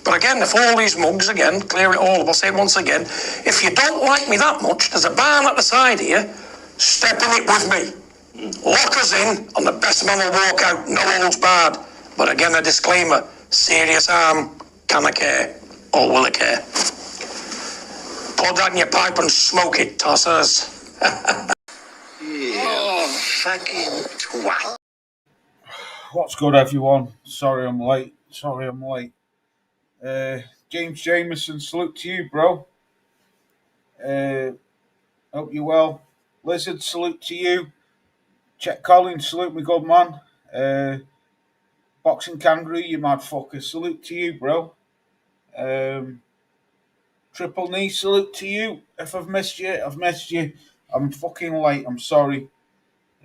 But again, if all these mugs, again, clear it all, I'll say it once again, if you don't like me that much, there's a barn at the side here, step in it with me. Lock us in, and the best man will walk out, no holds barred. But again, a disclaimer, serious harm, can I care, or will I care? Pour that in your pipe and smoke it, tossers. Oh, fucking twat. What's good, everyone? Sorry I'm late. James Jameson, salute to you, bro. Hope you're well. Lizard, salute to you. Chet Collins, salute me, good man. Boxing Kangaroo, you mad fucker, salute to you, bro. Triple Knee, salute to you. If I've missed you, I've missed you. I'm fucking late, I'm sorry.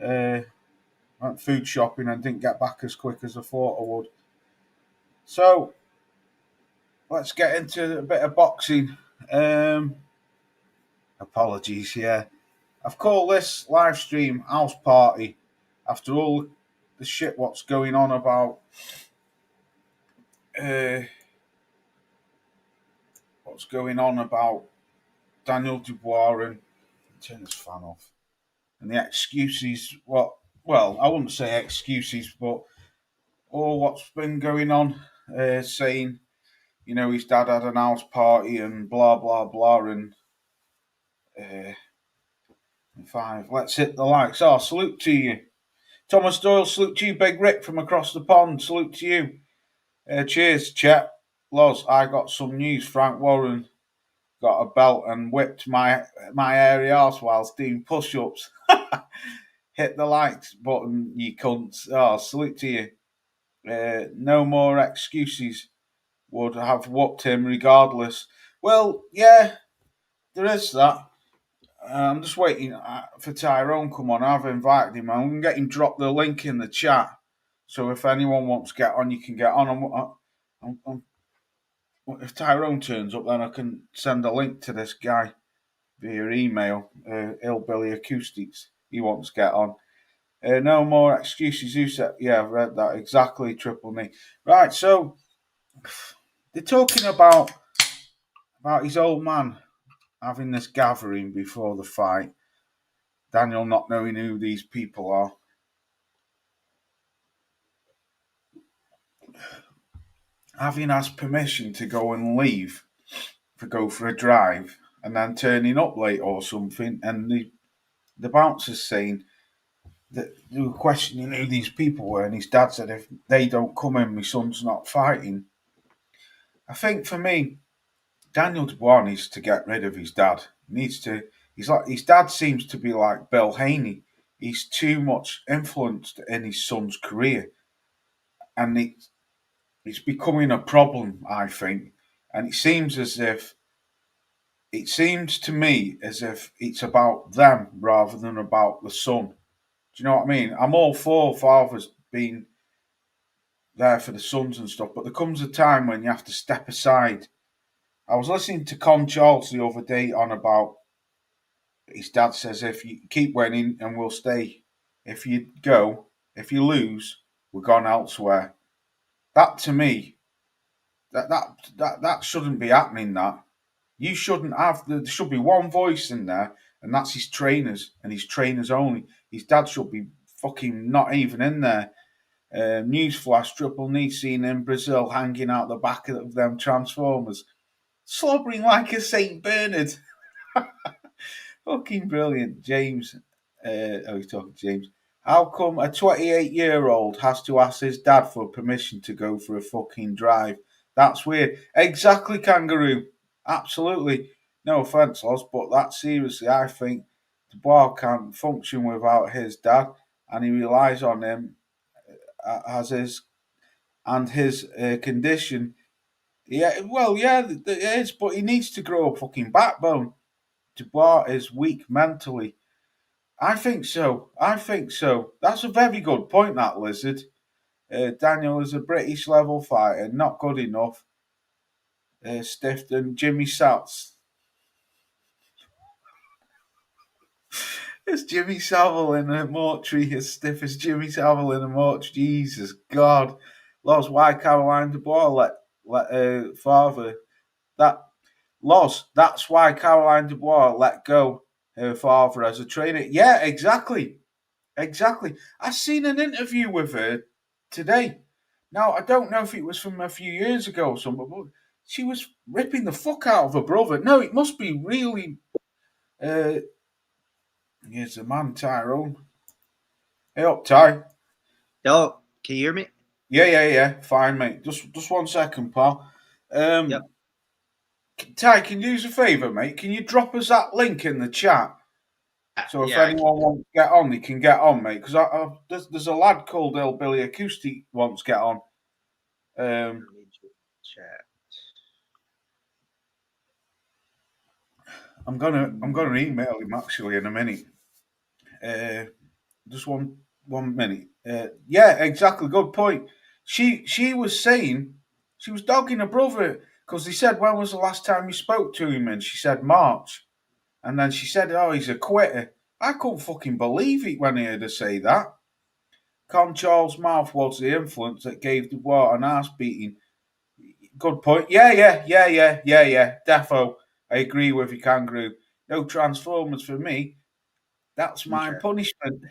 I went food shopping and didn't get back as quick as I thought I would. So, let's get into a bit of boxing. Apologies, yeah. I've called this live stream House Party after all the shit what's going on about Daniel Dubois and turn this fan off. And the excuses, well, I wouldn't say excuses, but all what's been going on, saying, you know, his dad had an house party and blah, blah, blah, and 5. Let's hit the likes. Oh, salute to you. Thomas Doyle, salute to you. Big Rick from across the pond, salute to you. Cheers, Chet. Loz, I got some news. Frank Warren got a belt and whipped my hairy arse whilst doing push-ups. Hit the likes button, you cunts. Oh, salute to you. No more excuses. Would have whooped him regardless. Well, yeah, there is that. I'm just waiting for Tyrone come on. I've invited him. I'm going to get him drop the link in the chat. So if anyone wants to get on, you can get on. If Tyrone turns up, then I can send a link to this guy via email. Hillbilly Acoustics. He wants to get on. No more excuses. Who said? Yeah, I've read that. Exactly, Triple Knee. Right, so they're talking about his old man having this gathering before the fight. Daniel not knowing who these people are. Having asked permission to go and leave, to go for a drive, and then turning up late or something, and the bouncer's saying that they were questioning who these people were, and his dad said, if they don't come in, my son's not fighting. I think for me, Daniel Dubois needs to get rid of his dad. His dad seems to be like Bill Haney. He's too much influenced in his son's career, and it's becoming a problem, I think. And it seems to me as if it's about them rather than about the son. Do you know what I mean? I'm all for fathers being there for the sons and stuff, but there comes a time when you have to step aside. I was listening to Con Charles the other day on about his dad says, if you keep winning and we'll stay. If you lose, we're gone elsewhere. That to me, that shouldn't be happening. That you shouldn't have. There should be one voice in there, and that's his trainers and his trainers only. His dad should be fucking not even in there. Newsflash: Triple Knee seen in Brazil hanging out the back of them Transformers, slobbering like a Saint Bernard. Fucking brilliant, James. He's talking to James. How come a 28-year-old has to ask his dad for permission to go for a fucking drive? That's weird. Exactly, Kangaroo. Absolutely. No offence, Loz, but that seriously, I think Dubois can't function without his dad, and he relies on him as his condition. Yeah, well, yeah, it is, but he needs to grow a fucking backbone. Dubois is weak mentally. I think so. That's a very good point, that Lizard. Daniel is a British level fighter, not good enough. Stiff than Jimmy Sats. It's Jimmy Savile in a mortuary, as stiff as Jimmy Savile in a mortuary. Jesus God. Loz, why Caroline Dubois let father. That loss. That's why Caroline Dubois let go her father as a trainer. Yeah, exactly. Exactly. I seen an interview with her today. Now, I don't know if it was from a few years ago or something, but she was ripping the fuck out of her brother. No, it must be really. Here's the man, Tyrone. Hey up, Ty. Yo, can you hear me? Yeah. Fine, mate. Just 1 second, pal. Yep. Ty, can you do us a favour, mate? Can you drop us that link in the chat? So if Yeah, anyone wants to get on, they can get on, mate. Because there's a lad called Billy Acoustic wants to get on. Let me chat. I'm gonna email him actually in a minute. Just one minute. Yeah, exactly. Good point. She was saying she was dogging her brother because they said when was the last time you spoke to him, and she said March, and then she said, "Oh, he's a quitter." I couldn't fucking believe it when I heard her say that. Con Charles' mouth was the influence that gave Dubois an ass beating. Good point. Yeah. Defo. I agree with you, Kangaroo. No Transformers for me. That's my Okay. punishment.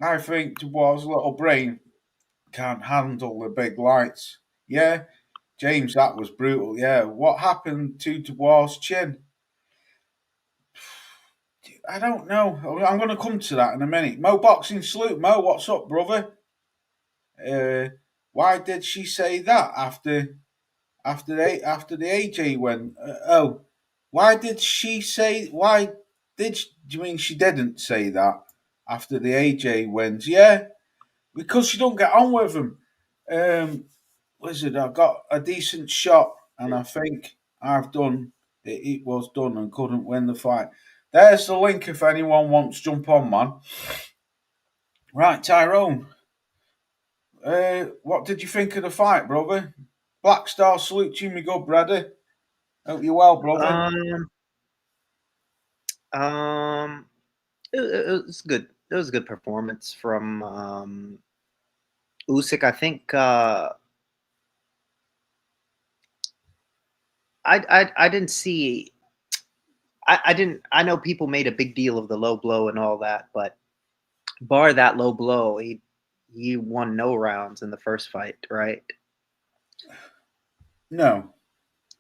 I think Dubois' little brain can't handle the big lights. Yeah, James, that was brutal. Yeah, what happened to Dubois' chin? I don't know. I'm going to come to that in a minute. Mo Boxing Salute. Mo, what's up, brother? Why did she say that after the AJ went? Why did she say? Do you mean she didn't say that after the AJ wins? Yeah, because she don't get on with him. Lizard, I got a decent shot, and I think I've done it. It was done and couldn't win the fight. There's the link if anyone wants to jump on, man. Right, Tyrone. What did you think of the fight, brother? Black Star salute to you, me good brother. Hope you're well, brother. It was good. It was a good performance from Usyk. I think I didn't see. I didn't. I know people made a big deal of the low blow and all that, but bar that low blow, he won no rounds in the first fight, right? No.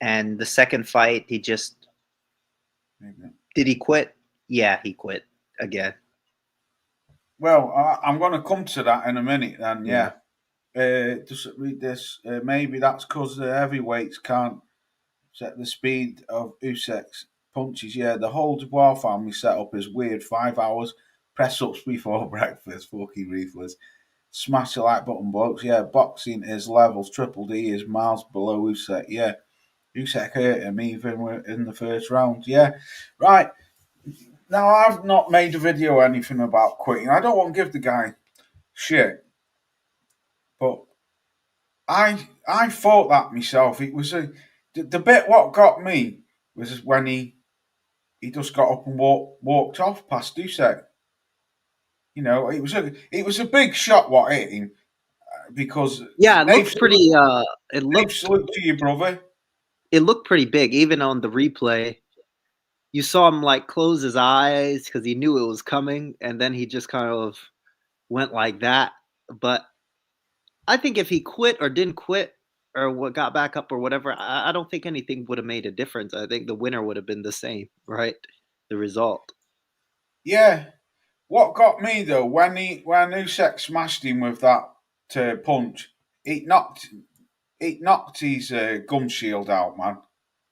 And the second fight, he just did he quit? Yeah, he quit again. Well, I'm going to come to that in a minute. Then, yeah. Just read this. Maybe that's because the heavyweights can't set the speed of Usyk's punches. Yeah, the whole Dubois family setup is weird. 5 hours, press ups before breakfast, fucking ruthless. Smash the like button, blokes. Yeah, boxing is levels. Triple D is miles below Usyk. Yeah, Usyk hurt him even in the first round. Yeah, right. Now, I've not made a video or anything about quitting. I don't want to give the guy shit, but I thought that myself. It was the bit what got me was when he just got up and walked off past Usyk. You know, it was a big shot what hit him because Yeah, it Dave looked pretty. Dave, salute to you, brother. It looked pretty big, even on the replay. You saw him like close his eyes because he knew it was coming, and then he just kind of went like that. But I think if he quit or didn't quit or what got back up or whatever, I don't think anything would have made a difference. I think the winner would have been the same, right? The result. Yeah. What got me though when Usyk smashed him with that punch, it knocked his gum shield out, man.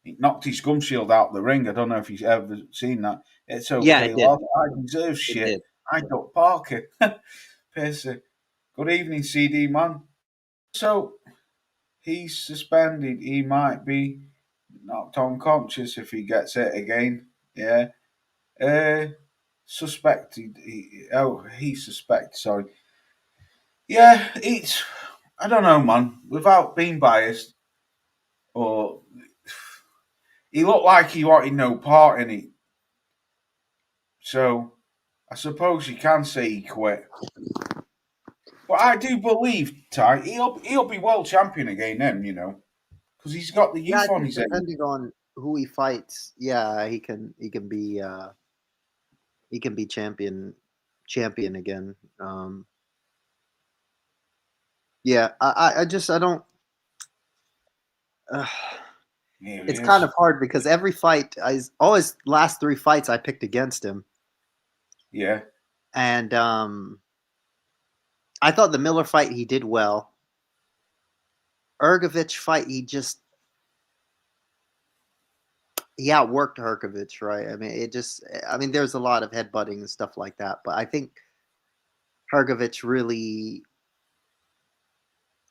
It knocked his gum shield out the ring. I don't know if you've ever seen that. It's Yeah, okay, it did. lad. I deserve It shit. did. I duck Parker. Piercer. Good evening, CD man. So he's suspended. He might be knocked unconscious if he gets it again. Yeah. Suspected. He's suspected. Sorry. Yeah, it's. I don't know, man. Without being biased, or he looked like he wanted no part in it. So I suppose you can say he quit. But I do believe, Ty, he'll be world champion again then, you know, because he's got the Yeah, I youth on think his end. depending on who he fights, yeah, he can be champion again. Yeah, I don't. Uh, Here he it's kind is. of hard because every fight, I always last 3 fights I picked against him, Yeah. and I thought the Miller fight he did well. Ergovich fight he outworked Herkovich, right? I mean, there's a lot of headbutting and stuff like that, but I think Hergovich really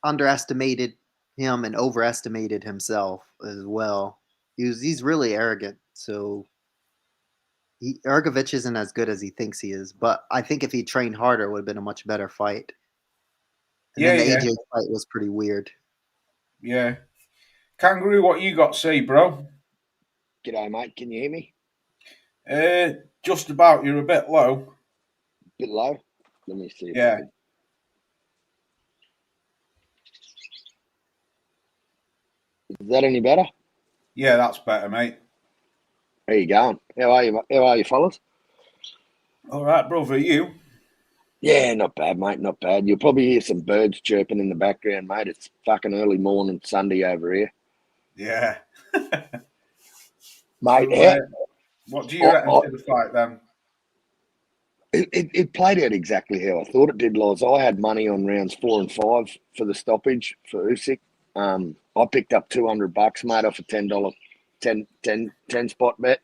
underestimated him and overestimated himself as well. He's really arrogant, so Ergovich isn't as good as he thinks he is. But I think if he trained harder, it would have been a much better fight. And Yeah, then the yeah, AJ fight was pretty weird. yeah. Kangaroo, what you got to say, bro? G'day, mate. Can you hear me? Just about. You're a bit low. Bit low. Let me see if I Yeah. can. Is that any better? Yeah, that's better, mate. How you going? How are you? How are you, fellas? All right, brother. You? Yeah, not bad, mate. Not bad. You'll probably hear some birds chirping in the background, mate. It's fucking early morning Sunday over here, Yeah. mate. So, what do you reckon I, to the fight then? it played out exactly how I thought it did, Loz. I had money on rounds 4 and 5 for the stoppage for Usyk. I picked up $200, mate, off a $10, 10 spot bet.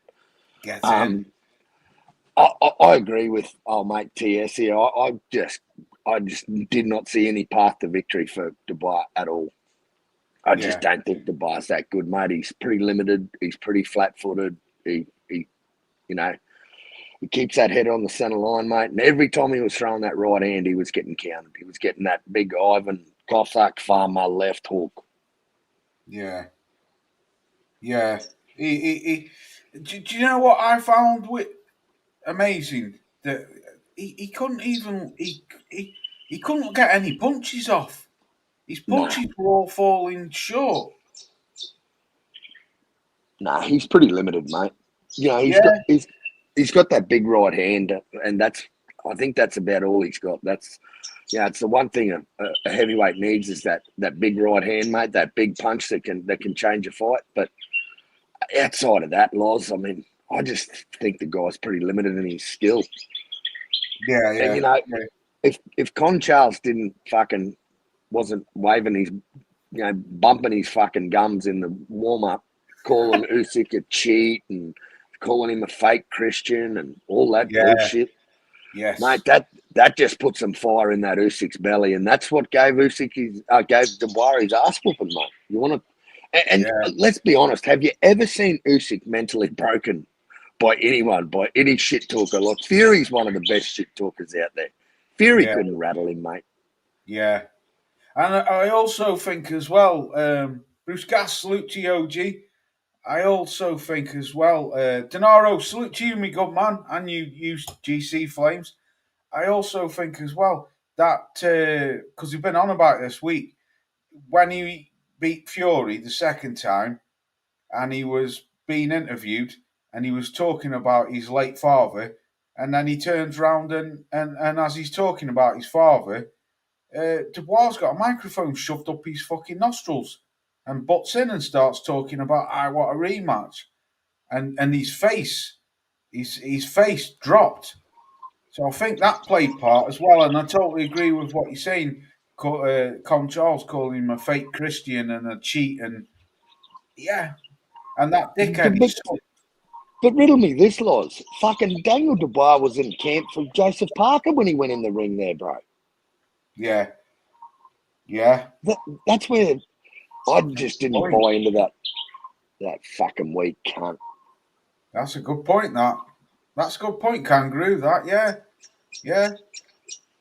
Get in. I agree with mate TS here. I just did not see any path to victory for Dubai at all. I just don't think Dubai's that good, mate. He's pretty limited. He's pretty flat-footed. He you know, he keeps that head on the centre line, mate. And every time he was throwing that right hand, he was getting countered. He was getting that big Ivan Cossack farmer left hook. Yeah. Yeah. Do you know what I found amazing? That he couldn't even he couldn't get any punches off. His punches were all falling short. Nah, he's pretty limited, mate. You know, Yeah. he's got that big right hand, and I think that's about all he's got. It's the one thing a heavyweight needs is that big right hand, mate. That big punch that can change a fight. But outside of that, Loz, I mean, I just think the guy's pretty limited in his skill. Yeah, And you know, if Con Charles wasn't waving his, bumping his fucking gums in the warm up, calling Usyk a cheat and calling him a fake Christian and all that bullshit. Yes, mate, that just put some fire in that Usyk's belly, and that's what gave gave Dubois his ass whooping, mate. You want to, and let's be honest, have you ever seen Usyk mentally broken by anyone, by any shit talker? Like Fury's one of the best shit talkers out there. Fury couldn't rattle him, mate. Yeah, and I also think as well, Bruce Gas, salute to you, OG. I also think as well, Denaro, salute to you, me good man, and you GC Flames. I also think as well that because we've been on about it this week, when he beat Fury the second time, and he was being interviewed, and he was talking about his late father, and then he turns round and as he's talking about his father, Dubois got a microphone shoved up his fucking nostrils and butts in and starts talking about I want a rematch, and his face dropped. So I think that played part as well, and I totally agree with what you're saying. Con Charles calling him a fake Christian and a cheat, and and that dickhead. But riddle me this, Loz. Fucking Daniel Dubois was in camp for Joseph Parker when he went in the ring there, bro. Yeah. Yeah. That's where I just didn't buy into that fucking weak cunt. That's a good point, That's a good point, Kangaroo, that, yeah. Yeah.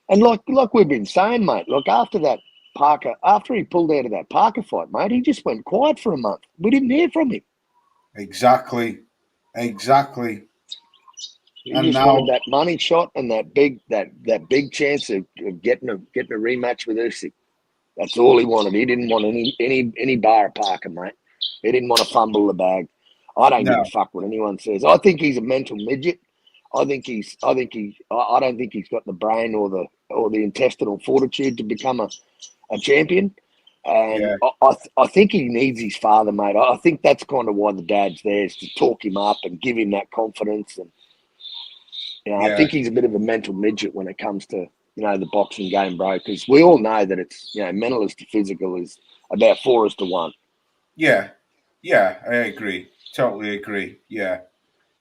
And like we've been saying, mate, look, after he pulled out of that Parker fight, mate, he just went quiet for a month. We didn't hear from him. Exactly. He And just now, wanted that money shot and that big chance of getting a rematch with Usyk. That's all he wanted. He didn't want any bar Parker, mate. He didn't want to fumble the bag. I don't give no, a fuck what anyone says. I think he's a mental midget. I don't think he's got the brain or the intestinal fortitude to become a champion. And yeah, I think he needs his father, mate. I think that's kind of why the dad's there, is to talk him up and give him that confidence. And I yeah, think he's a bit of a mental midget when it comes to the boxing game, bro. Because we all know that it's mental to physical is about 4:1. yeah, yeah. I agree. Totally agree. Yeah,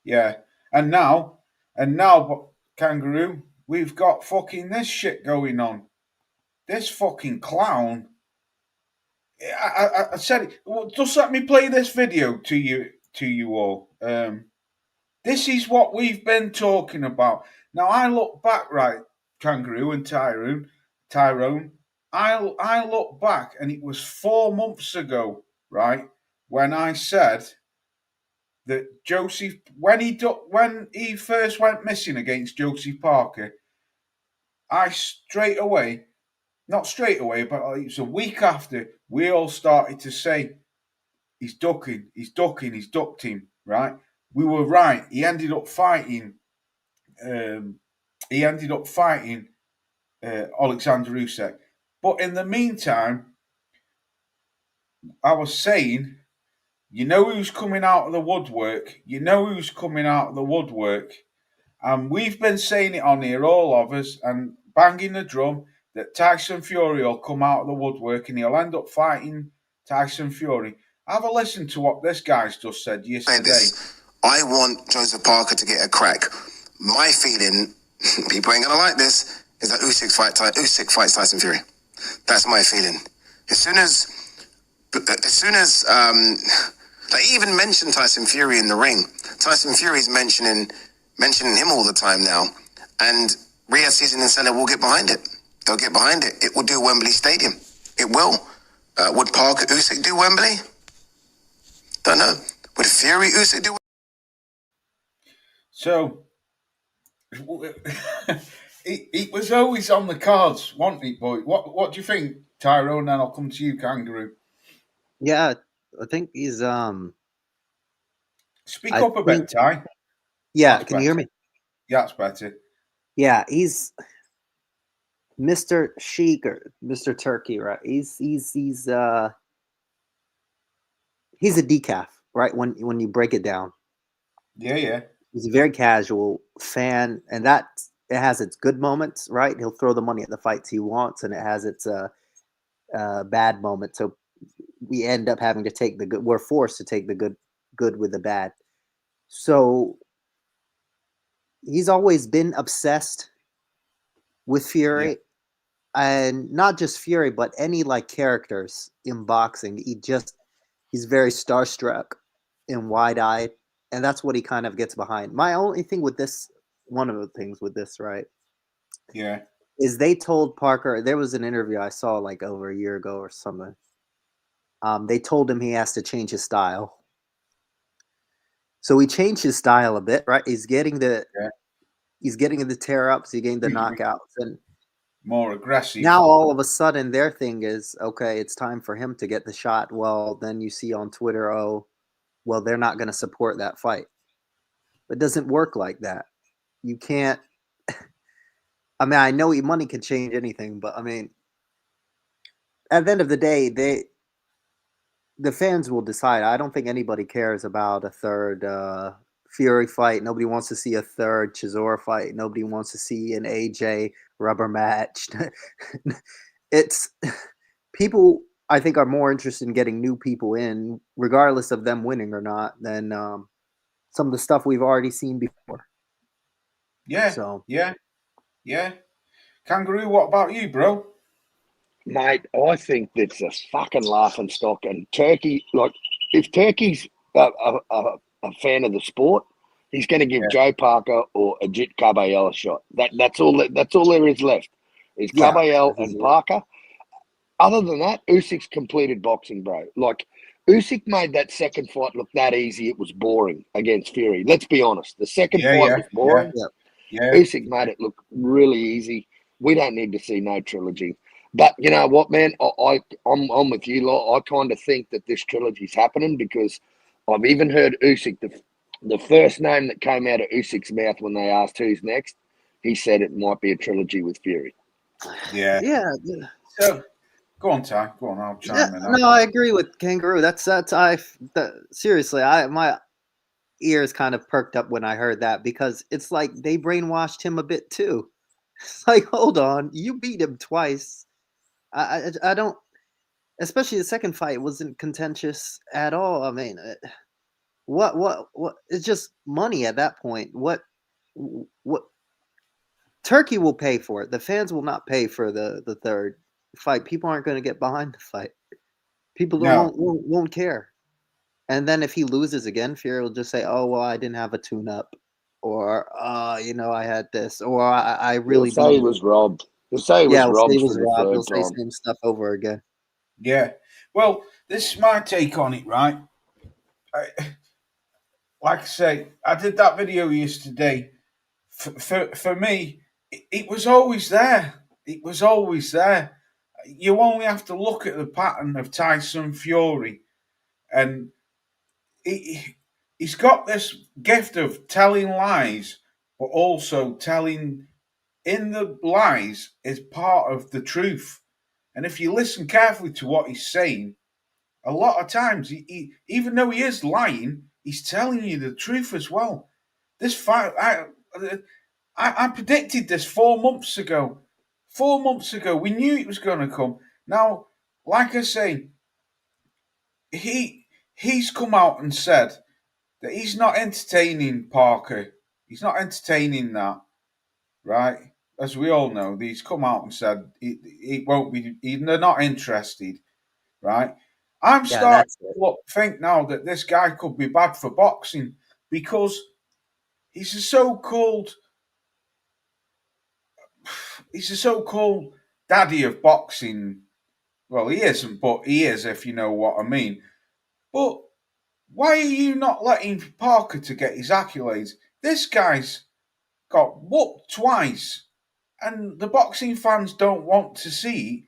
yeah. And now, but Kangaroo, we've got fucking this shit going on. This fucking clown. I said it. Well, just let me play this video to you all. This is what we've been talking about. Now I look back, right, Kangaroo and Tyrone. I look back, and it was 4 months ago, right, when I said that Joseph, when he first went missing against Josie Parker, I straight away, not straight away, but it was a week after, we all started to say, he's ducking, he's ducked him, right? We were right. He ended up fighting. He ended up fighting Alexander Usyk. But in the meantime, I was saying, you know who's coming out of the woodwork? You know who's coming out of the woodwork? And we've been saying it on here, all of us, and banging the drum that Tyson Fury will come out of the woodwork and he'll end up fighting Tyson Fury. Have a listen to what this guy's just said yesterday. I want Joseph Parker to get a crack. My feeling, people ain't gonna like this, is that Usyk fights Tyson Fury. That's my feeling. As soon as they even mentioned Tyson Fury in the ring. Tyson Fury's mentioning him all the time now, and Riyadh Season and Senna will get behind it. They'll get behind it. It will do Wembley Stadium. It will. Would Parker Usyk do Wembley? Don't know. Would Fury Usyk do? So it was always on the cards, wasn't it, boy? What do you think, Tyrone? Then I'll come to you, Kangaroo. Yeah, I think he's Speak up a bit, Ty. Yeah, That's can you hear me? Yeah, that's better. Yeah, he's Mr. Sheik or Mr. Turkey, right? He's a decaf, right? When you break it down. Yeah. He's a very casual fan, and it has its good moments, right? He'll throw the money at the fights he wants, and it has its bad moments. So we end up having to take the good. We're forced to take the good with the bad. So he's always been obsessed with Fury. Yeah. And not just Fury, but any like characters in boxing. He's very starstruck and wide-eyed, and that's what he kind of gets behind. My only thing with this, one of the things with this, right? Yeah. Is they told Parker, there was an interview I saw like over a year ago or something. They told him he has to change his style. So he changed his style a bit, right? He's getting the tear ups, he's getting the knockouts, and more aggressive. Now all of a sudden their thing is, okay, it's time for him to get the shot. Well, then you see on Twitter, oh, well, they're not going to support that fight. It doesn't work like that. You can't. I mean, I know money can change anything, but I mean, at the end of the day, the fans will decide. I don't think anybody cares about a third Fury fight. Nobody wants to see a third Chisora fight. Nobody wants to see an AJ rubber match. It's people, I think, are more interested in getting new people in, regardless of them winning or not, than some of the stuff we've already seen before. Yeah. So yeah. Kangaroo, what about you, bro? Mate, I think that's a fucking laughing stock. And Turkey, like, if Turkey's a fan of the sport, he's going to give Joe Parker or Ajit Kabayel a shot. That's all there is left. Is Kabayel and Parker. Other than that, Usyk's completed boxing, bro. Like, Usyk made that second fight look that easy. It was boring against Fury. Let's be honest. The second fight was boring. Yeah. Usyk made it look really easy. We don't need to see no trilogy. But you know what, man? I'm with you lot. I kind of think that this trilogy's happening because I've even heard Usyk, the first name that came out of Usyk's mouth when they asked who's next, he said it might be a trilogy with Fury. Yeah. So go on, Ty. Go on. I'll chime in. No, I agree with Kangaroo. Seriously, my ears kind of perked up when I heard that because it's like they brainwashed him a bit too. It's like, hold on, you beat him twice. I don't, especially the second fight wasn't contentious at all. I mean, what? It's just money at that point. What? Turkey will pay for it. The fans will not pay for the third fight. People aren't going to get behind the fight. People won't care. And then if he loses again, Fury will just say, "Oh well, I didn't have a tune-up," or I had this," or I really He'll say he was robbed. He'll say he was robbed for the third He'll say time. same stuff over again. Yeah. Well, this is my take on it, right? Like I say, I did that video yesterday. For me, it was always there. It was always there. You only have to look at the pattern of Tyson Fury, and he's got this gift of telling lies, but also telling in the lies is part of the truth. And if you listen carefully to what he's saying, a lot of times, even though he is lying, he's telling you the truth as well. This fight, I predicted this 4 months ago. 4 months ago, we knew it was going to come. Now, like I say, he's come out and said that he's not entertaining Parker. He's not entertaining that, right? As we all know, he's come out and said it won't be. They're not interested, right? I'm starting to think now that this guy could be bad for boxing because he's a so-called daddy of boxing. Well, he isn't, but he is, if you know what I mean. But why are you not letting Parker to get his accolades? This guy's got whooped twice, and the boxing fans don't want to see.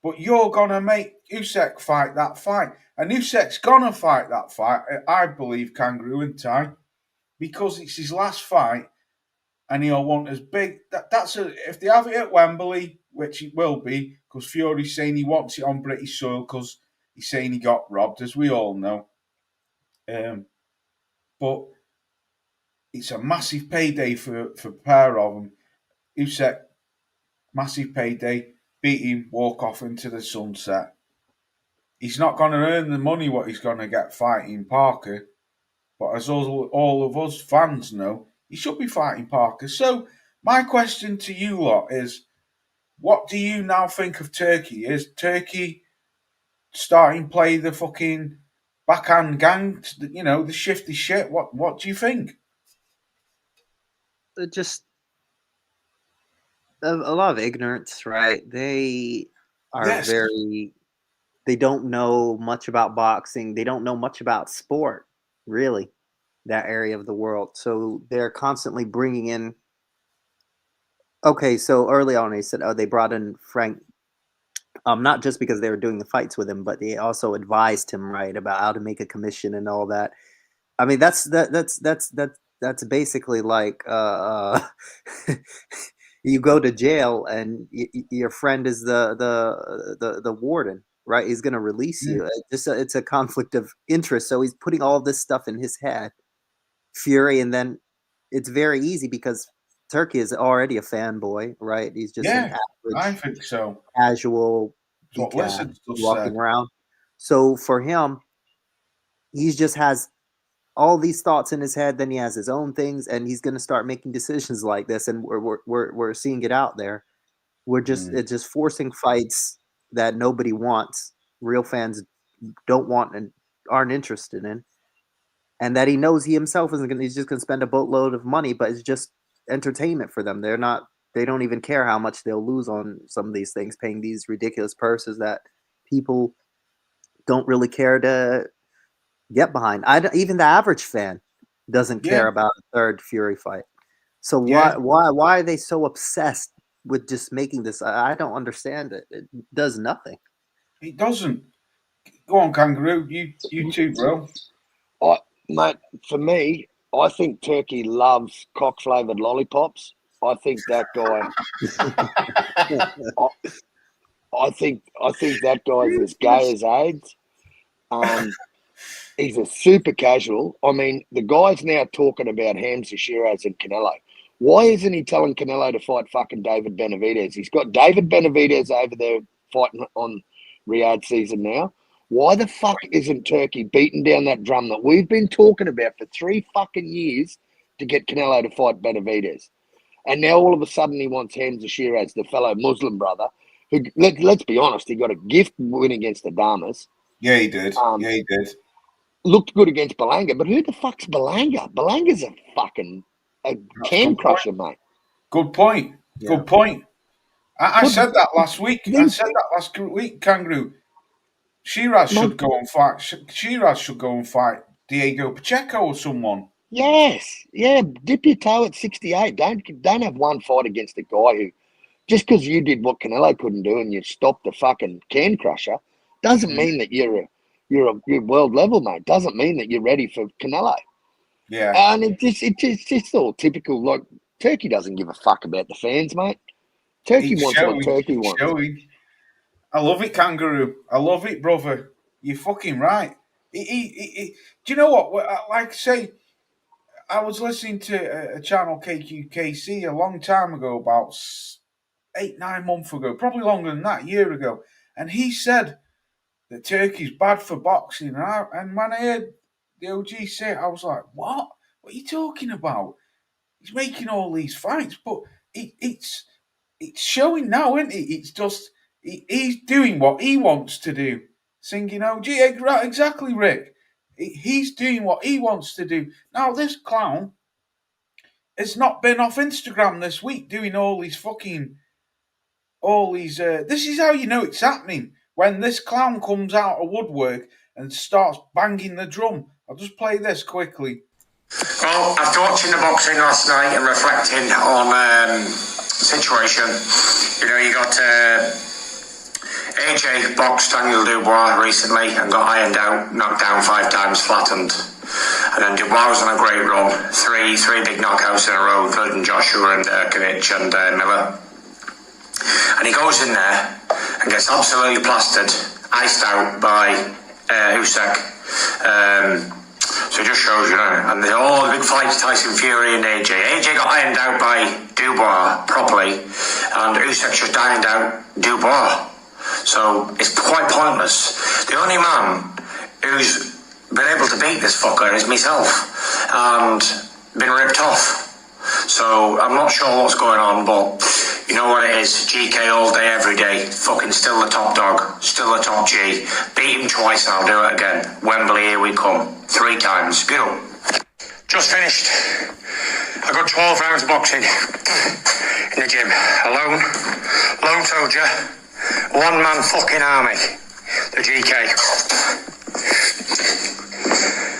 But you're gonna make Usyk fight that fight, and Usyk's gonna fight that fight. I believe Kangaroo and Ty, because it's his last fight, and he'll want as big. If they have it at Wembley, which it will be, because Fury's saying he wants it on British soil because he's saying he got robbed, as we all know. But it's a massive payday for a pair of them. Usyk, massive payday, beat him, walk off into the sunset. He's not going to earn the money what he's going to get fighting Parker. But as all of us fans know, he should be fighting Parker. So my question to you lot is, what do you now think of Turkey? Is Turkey starting play the fucking backhand gang, the shifty shit? What do you think? Just a lot of ignorance, right? They are they don't know much about boxing. They don't know much about sport, really, that area of the world. So they're constantly bringing in. Okay, so early on they said, they brought in Frank, not just because they were doing the fights with him, but they also advised him, right, about how to make a commission and all that. I mean, that's basically like you go to jail and your friend is the warden, right? He's going to release you. It's a conflict of interest. So he's putting all this stuff in his head, Fury, and then it's very easy because Turkey is already a fanboy, right? He's just an average, I think so, casual walking around. So for him, he just has all these thoughts in his head. Then he has his own things, and he's going to start making decisions like this. And we're seeing it out there. It's just forcing fights that nobody wants. Real fans don't want and aren't interested in, and that he knows he himself isn't going. He's just going to spend a boatload of money, but it's just entertainment for them. They don't even care how much they'll lose on some of these things, paying these ridiculous purses that people don't really care to get behind. Even the average fan doesn't care about a third Fury fight. So why are they so obsessed with just making this? I don't understand it. It does nothing. It doesn't. Go on, Kangaroo. You too, bro. Mate, for me, I think Turkey loves cock-flavoured lollipops. I think that guy. I think that guy's as gay as AIDS. He's a super casual. I mean, the guy's now talking about Hamza Shiraz and Canelo. Why isn't he telling Canelo to fight fucking David Benavidez? He's got David Benavidez over there fighting on Riyadh season now. Why the fuck isn't Turkey beating down that drum that we've been talking about for 3 fucking years to get Canelo to fight Benavidez? And now all of a sudden he wants Hamza Shiraz, the fellow Muslim brother, who, let's be honest, he got a gift win against the Damas. Yeah, he did. He did. Looked good against Belanga, but who the fuck's Belanga? Belanga's a fucking can crusher, mate. Good point. Yeah. Good point. I said that last week. Kangaroo. Shiraz should go and fight. Shiraz should go and fight Diego Pacheco or someone. Yes, yeah. Dip your toe at 68. Don't have one fight against a guy who, just because you did what Canelo couldn't do and you stopped the fucking can crusher, doesn't mean that you're world level, mate. Doesn't mean that you're ready for Canelo. Yeah. And it's just all typical. Like, Turkey doesn't give a fuck about the fans, mate. Turkey wants what Turkey wants. I love it, Kangaroo. I love it, brother. You're fucking right. Do you know what? Like I say, I was listening to a channel KQKC a long time ago, about 8-9 months ago, probably longer than that, a year ago, and he said that Turkey's bad for boxing. And when I heard the OG say it, I was like, what? What are you talking about? He's making all these fights, but it's showing now, isn't it? It's just he's doing what he wants to do. Singing OG, exactly, Rick. He's doing what he wants to do. Now, this clown has not been off Instagram this week doing all these. This is how you know it's happening. When this clown comes out of woodwork and starts banging the drum. I'll just play this quickly. Well, after watching the boxing last night and reflecting on situation, you got AJ boxed Daniel Dubois recently and got ironed out, knocked down 5 times, flattened. And then Dubois was on a great run, three big knockouts in a row, including Joshua and Kovic and Miller. And he goes in there and gets absolutely plastered, iced out by Usyk. So it just shows, and they're all the big fights, Tyson Fury and AJ. AJ got ironed out by Dubois properly, and Usyk just ironed out Dubois. So it's quite pointless. The only man who's been able to beat this fucker is myself, and been ripped off. So I'm not sure what's going on, but you know what it is. GK all day, every day. Fucking still the top dog. Still the top G. Beat him twice and I'll do it again. Wembley, here we come. 3 times. Beautiful. Just finished. I got 12 rounds of boxing in the gym. Alone. Lone soldier. One man fucking army. The GK.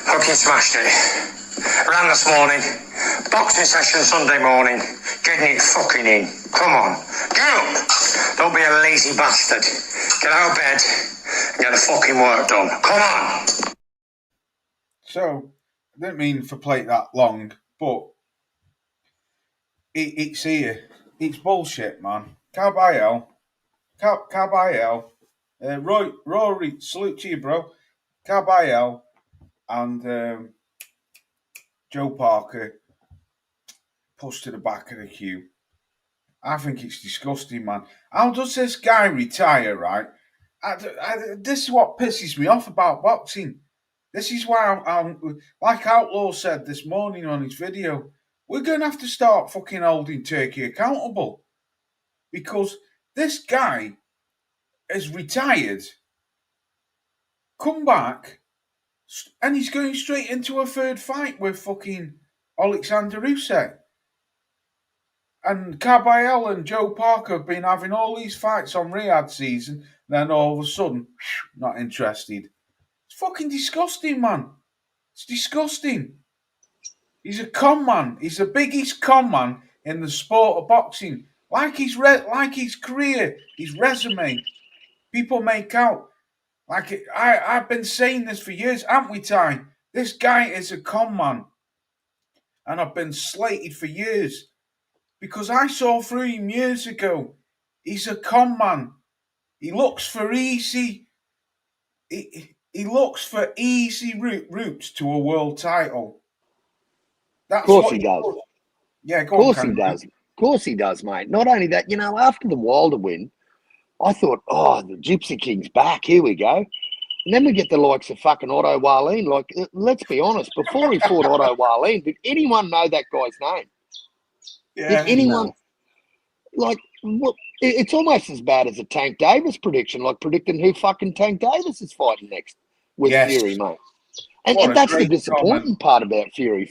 Fucking smashed it. Ran this morning. Boxing session Sunday morning. Getting it fucking in. Come on. Get up. Don't be a lazy bastard. Get out of bed and get the fucking work done. Come on. So, I didn't mean for play that long, but it's here. It's bullshit, man. Caballero. Rory, salute to you, bro. Caballero and Joe Parker pushed to the back of the queue. I think it's disgusting, man. How does this guy retire, right? This is what pisses me off about boxing. This is why I'm like Outlaw said this morning on his video, we're going to have to start fucking holding Turkey accountable. Because this guy has retired, come back, and he's going straight into a third fight with fucking Alexander Usyk. And Caballero and Joe Parker have been having all these fights on Riyadh season, then all of a sudden, not interested. It's fucking disgusting, man. It's disgusting. He's a con man. He's the biggest con man in the sport of boxing. Like his career, his resume, people make out. I've been saying this for years, haven't we, Ty? This guy is a con man, and I've been slated for years because I saw through him years ago. He's a con man. He looks for easy. He looks for easy routes to a world title. That's Of course what he does. does. Yeah, go Of course on, he does. Of course he does, mate. Not only that, after the Wilder win, I thought, oh, the Gypsy King's back. Here we go. And then we get the likes of fucking Otto Wallin. Like, let's be honest, before he fought Otto Wallin, did anyone know that guy's name? Yeah, Did anyone? Like, what? It's almost as bad as a Tank Davis prediction, like predicting who fucking Tank Davis is fighting next with Fury, mate. And that's the disappointing part about Fury.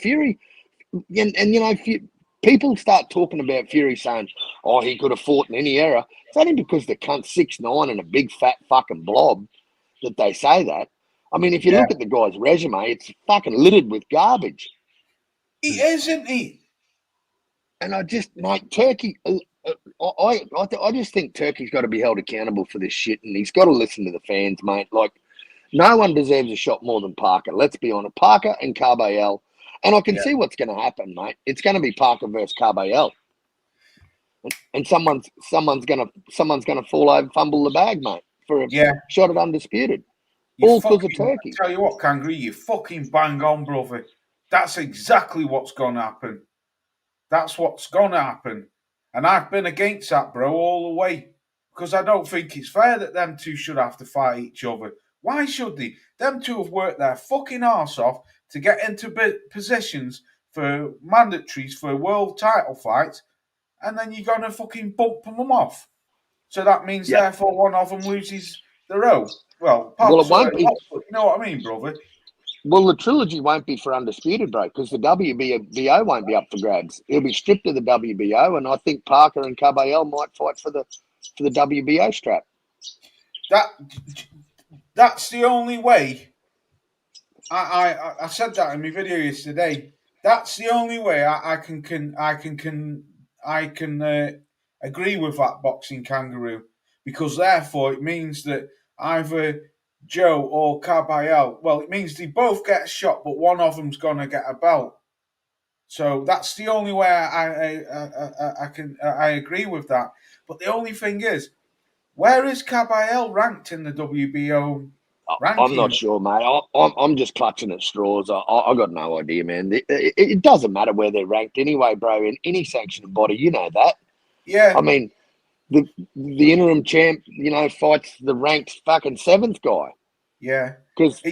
People start talking about Fury saying, oh, he could have fought in any era. It's only because the cunt's 6'9" and a big fat fucking blob that they say that. I mean, if you look at the guy's resume, it's fucking littered with garbage. He isn't he? And I just, mate, Turkey, I just think Turkey's got to be held accountable for this shit, and he's got to listen to the fans, mate. Like, no one deserves a shot more than Parker. Let's be honest. Parker and Caballero. And I can see what's going to happen, mate. It's going to be Parker versus Caballero. And someone's going to fall over, fumble the bag, mate, for a shot at undisputed. All because of Turkey. I tell you what, Kangaroo, you fucking bang on, brother. That's exactly what's going to happen. That's what's going to happen. And I've been against that, bro, all the way. Because I don't think it's fair that them two should have to fight each other. Why should they? Them two have worked their fucking arse off to get into positions for mandatories for world title fights, and then you're going to fucking bump them off. So that means, therefore, one of them loses the row. Well, it won't be. You know what I mean, brother? Well, the trilogy won't be for undisputed, bro, because the WBO won't be up for grabs. It'll be stripped of the WBO, and I think Parker and Caballero might fight for the WBO strap. That's the only way. I said that in my video yesterday. That's the only way I can agree with that, boxing Kangaroo, because therefore it means that either Joe or Caballero, well, it means they both get a shot, but one of them's gonna get a belt. So that's the only way I agree with that. But the only thing is, where is Caballero ranked in the WBO ranking? I'm not sure, mate. I'm just clutching at straws. I got no idea, man. It doesn't matter where they're ranked anyway, bro. In any sanctioned body, you know that. Yeah. I mean, the interim champ, fights the ranked fucking 7th guy. Yeah. Because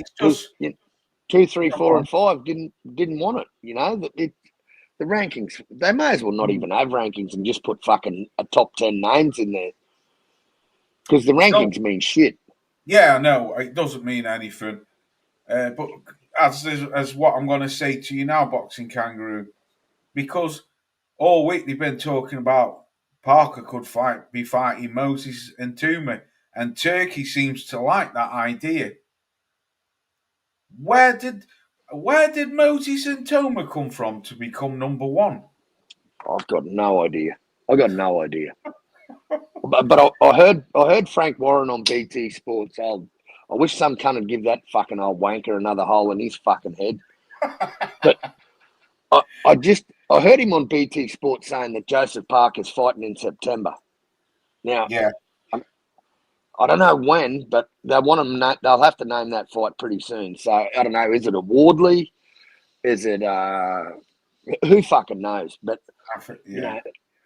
2, 3, 4, and 5 didn't want it. The rankings, they may as well not even have rankings and just put fucking a top 10 names in there. Because the rankings mean shit. Yeah, I know. It doesn't mean anything. But as what I'm going to say to you now, Boxing Kangaroo, because all week they've been talking about Parker could be fighting Moses and Toomey, and Turkey seems to like that idea. Where did Moses and Toomey come from to become number one? I've got no idea. But I heard Frank Warren on BT Sports. I wish some cunt would give that fucking old wanker another hole in his fucking head. But I heard him on BT Sports saying that Joseph Parker's fighting in September. Now, I don't know when, but they'll have to name that fight pretty soon. So I don't know. Is it a Wardley? Is it who fucking knows? But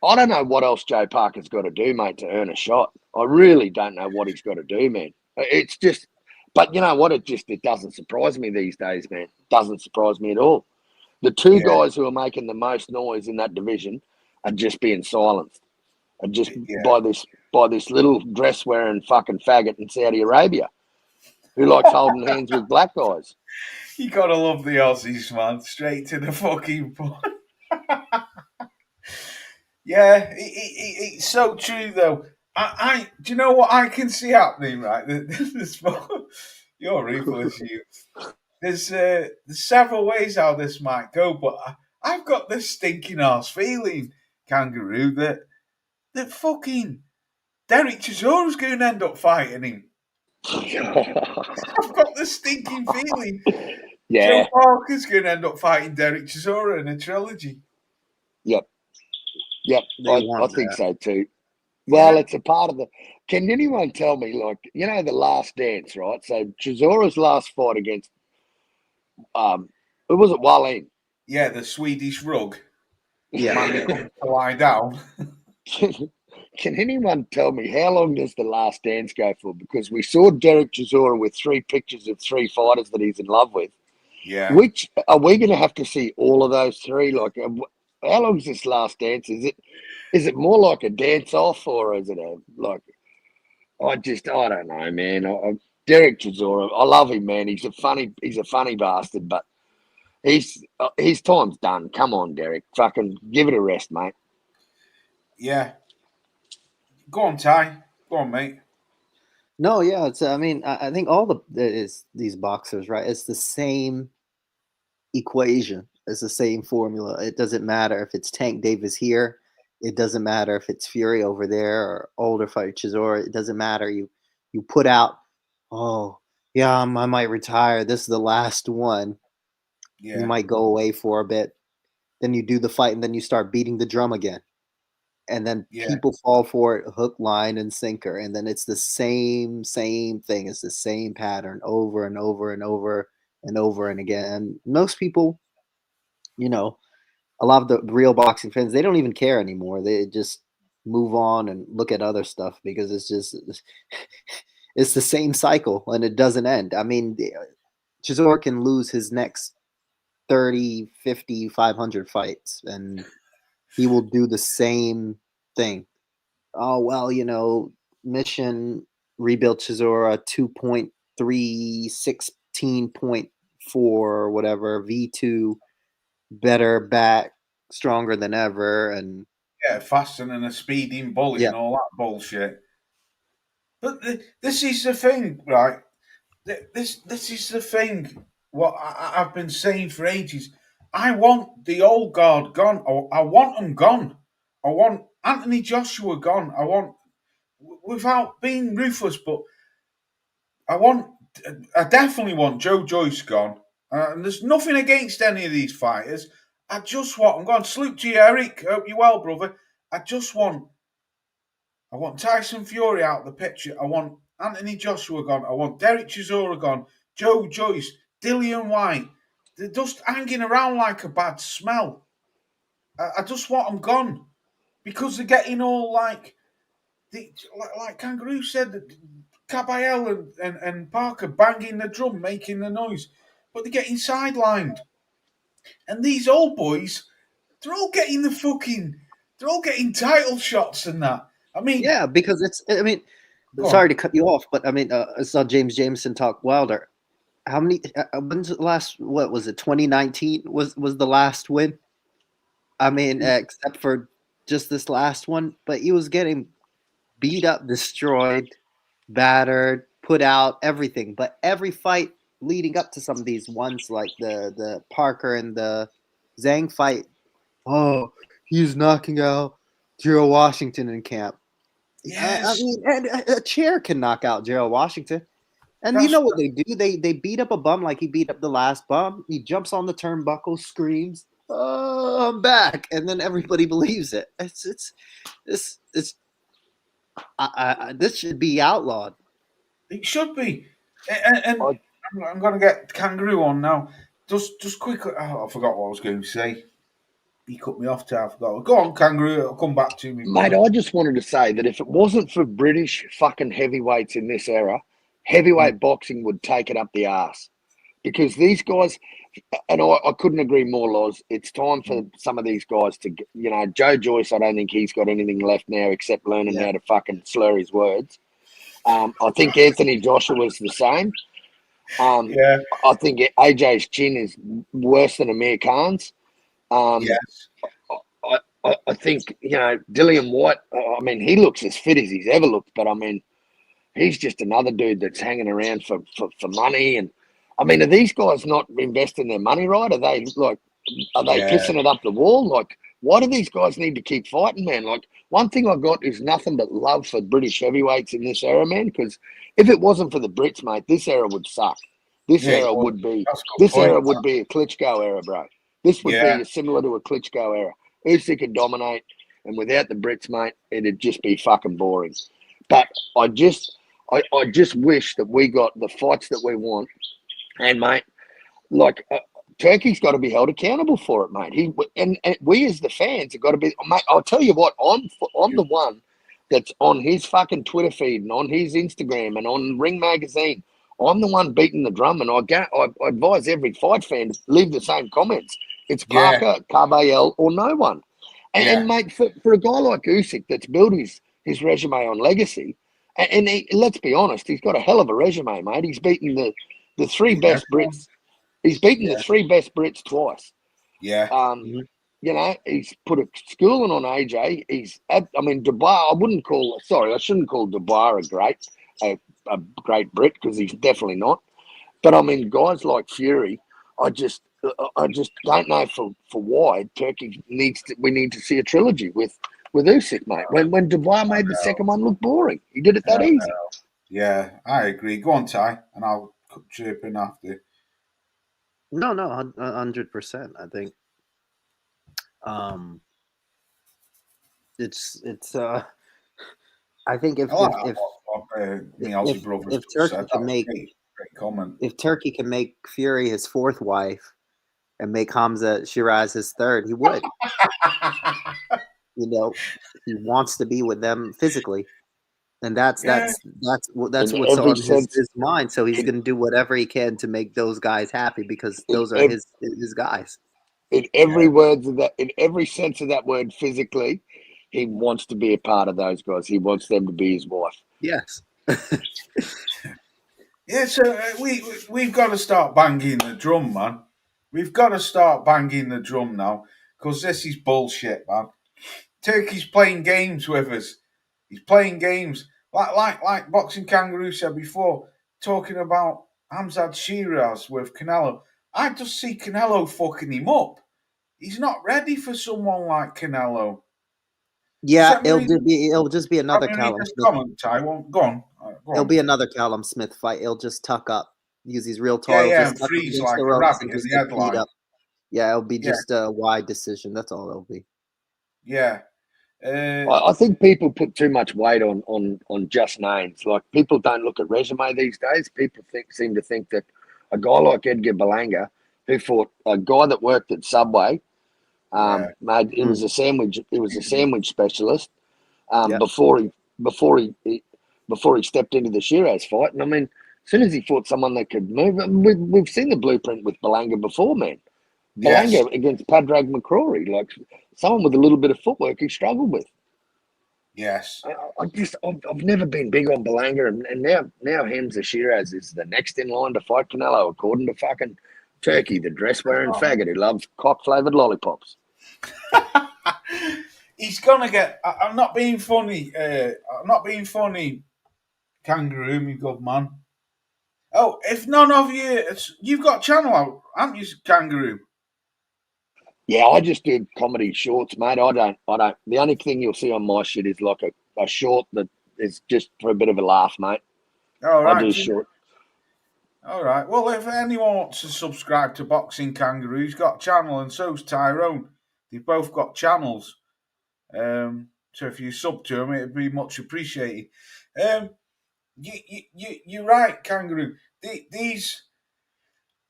I don't know what else Joe Parker's got to do, mate, to earn a shot. I really don't know what he's got to do, man. It's just, but you know what? It doesn't surprise me these days, man. It doesn't surprise me at all. The two guys who are making the most noise in that division are just being silenced, and just by this little dress wearing fucking faggot in Saudi Arabia, who likes holding hands with black guys. You gotta love the Aussies, man. Straight to the fucking point. Yeah, it's so true though. Do you know what I can see happening? Right, you're ruthless. There's several ways how this might go, but I've got this stinking arse feeling, Kangaroo, that fucking Derek Chisora's going to end up fighting him. I've got this stinking feeling Yeah. Joe Parker's going to end up fighting Derek Chisora in a trilogy. Yep. I think so too. Well, it's a part of the. Can anyone tell me, like, the Last Dance, right? So Chisora's last fight against, who was it? Wallin. Yeah, the Swedish rug. Yeah. Man to lie down. Can anyone tell me how long does the Last Dance go for? Because we saw Derek Chisora with 3 pictures of 3 fighters that he's in love with. Yeah. Which are we going to have to see all of those 3? Like, how long is this Last Dance? Is it more like a dance off, or is it I don't know, man. Derek Chisora, I love him, man. He's a funny bastard, but his time's done. Come on, Derek, fucking give it a rest, mate. Yeah. Go on, Ty. Go on, mate. No, yeah, I think all these boxers, right? It's the same equation. It's the same formula. It doesn't matter if it's Tank Davis here. It doesn't matter if it's Fury over there or older fighter Chisora. It doesn't matter. You put out, oh yeah, I might retire. This is the last one. Yeah. You might go away for a bit. Then you do the fight, and then you start beating the drum again. And then people fall for it, hook, line, and sinker. And then it's the same thing. It's the same pattern over and over and over and over and again. And most people, a lot of the real boxing fans, they don't even care anymore. They just move on and look at other stuff because it's the same cycle and it doesn't end. I mean, Chisora can lose his next 30, 50, 500 fights and he will do the same thing. Oh, well, mission rebuilt Chisora 2.3, 16.4 or whatever, V2, better back, stronger than ever. And faster than a speeding bully and all that bullshit. But this is the thing, right? This is the thing. What I've been saying for ages. I want the old guard gone. I want them gone. I want Anthony Joshua gone. I want, without being ruthless, but I definitely want Joe Joyce gone. And there's nothing against any of these fighters. I just want them gone. Salute to you, Eric. Hope you're well, brother. I want Tyson Fury out of the picture. I want Anthony Joshua gone. I want Derek Chisora gone. Joe Joyce, Dillian White. They're just hanging around like a bad smell. I just want them gone because they're getting all like Kangaroo said, Caballero and Parker banging the drum, making the noise, but they're getting sidelined. And these old boys, they're all getting title shots and that. I mean, yeah, because sorry to cut you off, but I saw James Jameson talk Wilder. How many? When's the last? What was it? 2019 was the last win. I mean, except for just this last one, but he was getting beat up, destroyed, battered, put out, everything. But every fight leading up to some of these ones, like the Parker and the Zhang fight, oh, he's knocking out Gerald Washington in camp. Yes. And a chair can knock out Gerald Washington. And you know what they do? They beat up a bum like he beat up the last bum. He jumps on the turnbuckle, screams, "Oh, I'm back!" And then everybody believes it. This should be outlawed. It should be. And I'm going to get Kangaroo on now. Just quickly. Oh, I forgot what I was going to say. He cut me off. I forgot. Go on, Kangaroo. I'll come back to me. Mate, I just wanted to say that if it wasn't for British fucking heavyweights in this era, heavyweight boxing would take it up the arse. Because these guys, and I couldn't agree more, Loz, it's time for some of these guys to, Joe Joyce, I don't think he's got anything left now except learning how to fucking slur his words. I think Anthony Joshua's the same. I think AJ's chin is worse than Amir Khan's. Yes. I think, Dillian White, I mean, he looks as fit as he's ever looked, but I mean, he's just another dude that's hanging around for money. And I mean, are these guys not investing their money right? Are they pissing it up the wall? Like, why do these guys need to keep fighting, man? Like, one thing I got is nothing but love for British heavyweights in this era, man. Because if it wasn't for the Brits, mate, this era would suck. This era would be a Klitschko era, bro. This would be similar to a Klitschko era. Usyk could dominate, and without the Brits, mate, it'd just be fucking boring. But I just wish that we got the fights that we want, and mate, like Turkey's got to be held accountable for it, mate. And we as the fans have got to be, mate. I'll tell you what, I'm the one that's on his fucking Twitter feed and on his Instagram and on Ring Magazine. I'm the one beating the drum, and I advise every fight fan to leave the same comments. It's Parker, Carbayel, or no one. And mate, for a guy like Usyk that's built his resume on legacy, and let's be honest, he's got a hell of a resume, mate. He's beaten the three best Brits. He's beaten the three best Brits twice. Yeah. He's put a schooling on AJ. Dubois, I shouldn't call Dubois a great Brit, because he's definitely not. But I mean, guys like Fury, I just don't know for why Turkey we need to see a trilogy with Usyk, mate. When Dubois made the second one look boring, he did it that easy. Yeah, I agree. Go on, Ty, and I'll chirp in after. No, 100%. I think it's I think if Turkey can make Fury his fourth wife and make Hamza Shiraz his third, he would. He wants to be with them physically, and that's what's on his mind. So he's going to do whatever he can to make those guys happy, because those are his guys. In every sense of that word, physically, he wants to be a part of those guys. He wants them to be his wife. Yes. Yeah, so we've got to start banging the drum, man. We've got to start banging the drum now, because this is bullshit, man. Turkey's playing games with us. He's playing games like Boxing Kangaroo said before, talking about Hamzat Shiraz with Canelo. I just see Canelo fucking him up. He's not ready for someone like Canelo. Yeah, it'll just be another Callum Smith. Go on. It'll be another Callum Smith fight. He'll just tuck up, use his real tall. And freeze like a rabbit in the headline. Yeah, it'll be just a wide decision. That's all it'll be. Yeah. I think people put too much weight on just names. Like, people don't look at resume these days. People seem to think that a guy like Edgar Berlanga, who fought a guy that worked at Subway, he was a sandwich specialist before he stepped into the Shiraz fight. And I mean, as soon as he fought someone that could move, we've seen the blueprint with Berlanga before, man. Berlanga against Padraig McCrory, like someone with a little bit of footwork he struggled with. Yes. I've never been big on Berlanga, and now Hamza Shiraz is the next in line to fight Canelo, according to fucking Turkey, the dress-wearing faggot who loves cock-flavoured lollipops. He's gonna get. I'm not being funny. Kangaroo, me good man. Oh, if none of you've got a channel out, haven't you, Kangaroo? Yeah, I just do comedy shorts, mate. I don't. The only thing you'll see on my shit is like a short that is just for a bit of a laugh, mate. All right. I do short. All right. Well, if anyone wants to subscribe to Boxing Kangaroo, he's got a channel, and so's Tyrone. They've both got channels. So if you sub to them, it'd be much appreciated. You're right, Kangaroo. These,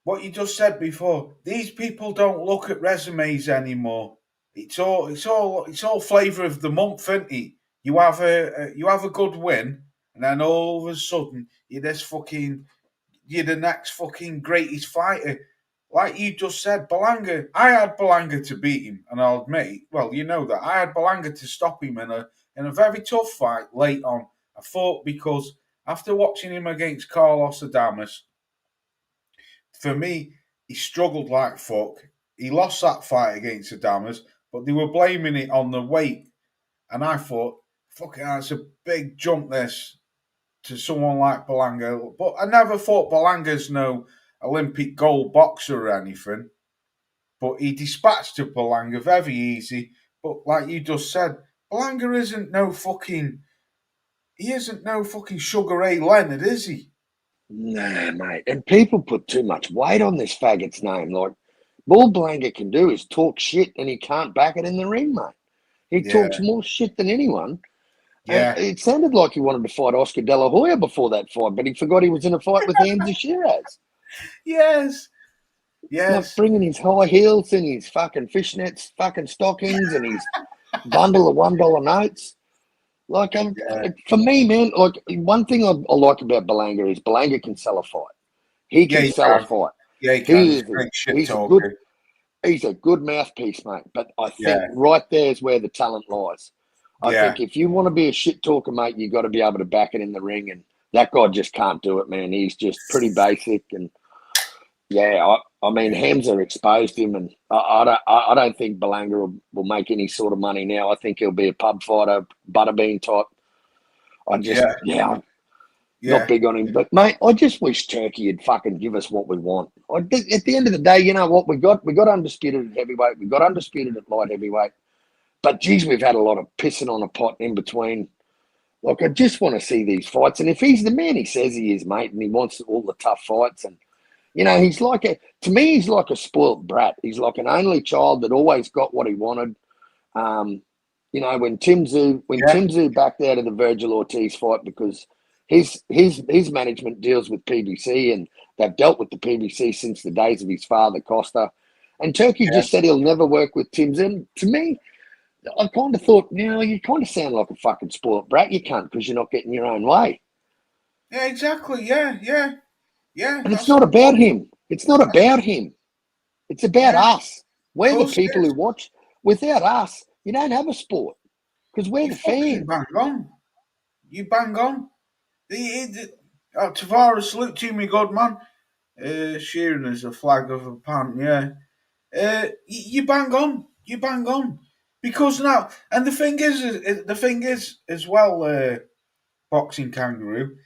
what you just said before, these people don't look at resumes anymore. It's all flavour of the month, isn't it? You have a good win, and then all of a sudden you're the next fucking greatest fighter. Like you just said, Berlanga. I had Berlanga to beat him, and I'll admit, well, you know that I had Berlanga to stop him in a very tough fight late on. I thought, because after watching him against Carlos Adames, for me, he struggled like fuck. He lost that fight against Adames, but they were blaming it on the weight. And I thought, fucking hell, it's a big jump this to someone like Berlanga. But I never thought Berlanga's no Olympic gold boxer or anything. But he dispatched of Berlanga very easy. But like you just said, Berlanga isn't no fucking Sugar Ray Leonard, is he? Nah, mate. And people put too much weight on this faggot's name. Like, all Berlanga can do is talk shit, and he can't back it in the ring, mate. He talks more shit than anyone. Yeah. It sounded like he wanted to fight Oscar De La Hoya before that fight, but he forgot he was in a fight with Hamza Shiraz. Yes. Like bringing his high heels and his fucking fishnets, fucking stockings, and his bundle of $1 notes. Like, for me, man, like, one thing I like about Berlanga is Berlanga can sell a fight. He can sell a fight. Yeah, he can. He's a good mouthpiece, mate. But I think right there is where the talent lies. I think if you want to be a shit talker, mate, you got to be able to back it in the ring, and that guy just can't do it, man. He's just pretty basic, and I mean, Hamza exposed him, and I don't think Berlanga will make any sort of money now. I think he'll be a pub fighter, butterbean type. Not big on him. But, mate, I just wish Turkey would fucking give us what we want. At the end of the day, you know what? We got undisputed at heavyweight. We got undisputed at light heavyweight. But, geez, we've had a lot of pissing on a pot in between. Like, I just want to see these fights. And if he's the man he says he is, mate, and he wants all the tough fights, and, you know, he's like he's like a spoilt brat. He's like an only child that always got what he wanted. You know, when Tim Tszyu backed out of the Virgil Ortiz fight because his management deals with PBC, and they've dealt with the PBC since the days of his father, Costa. And Turkey just said he'll never work with Tim Tszyu. To me, I kind of thought, you kind of sound like a fucking spoilt brat. You can't, because you're not getting your own way. Yeah, exactly. Yeah. And it's not about him. It's not about him. It's about us. We're the people who watch. Without us, you don't have a sport, because we're the fans. You bang on. Tavares, salute to me, good man. Shearing is a flag of a pan, you bang on. You bang on. Because now, and the thing is as well, Boxing Kangaroo,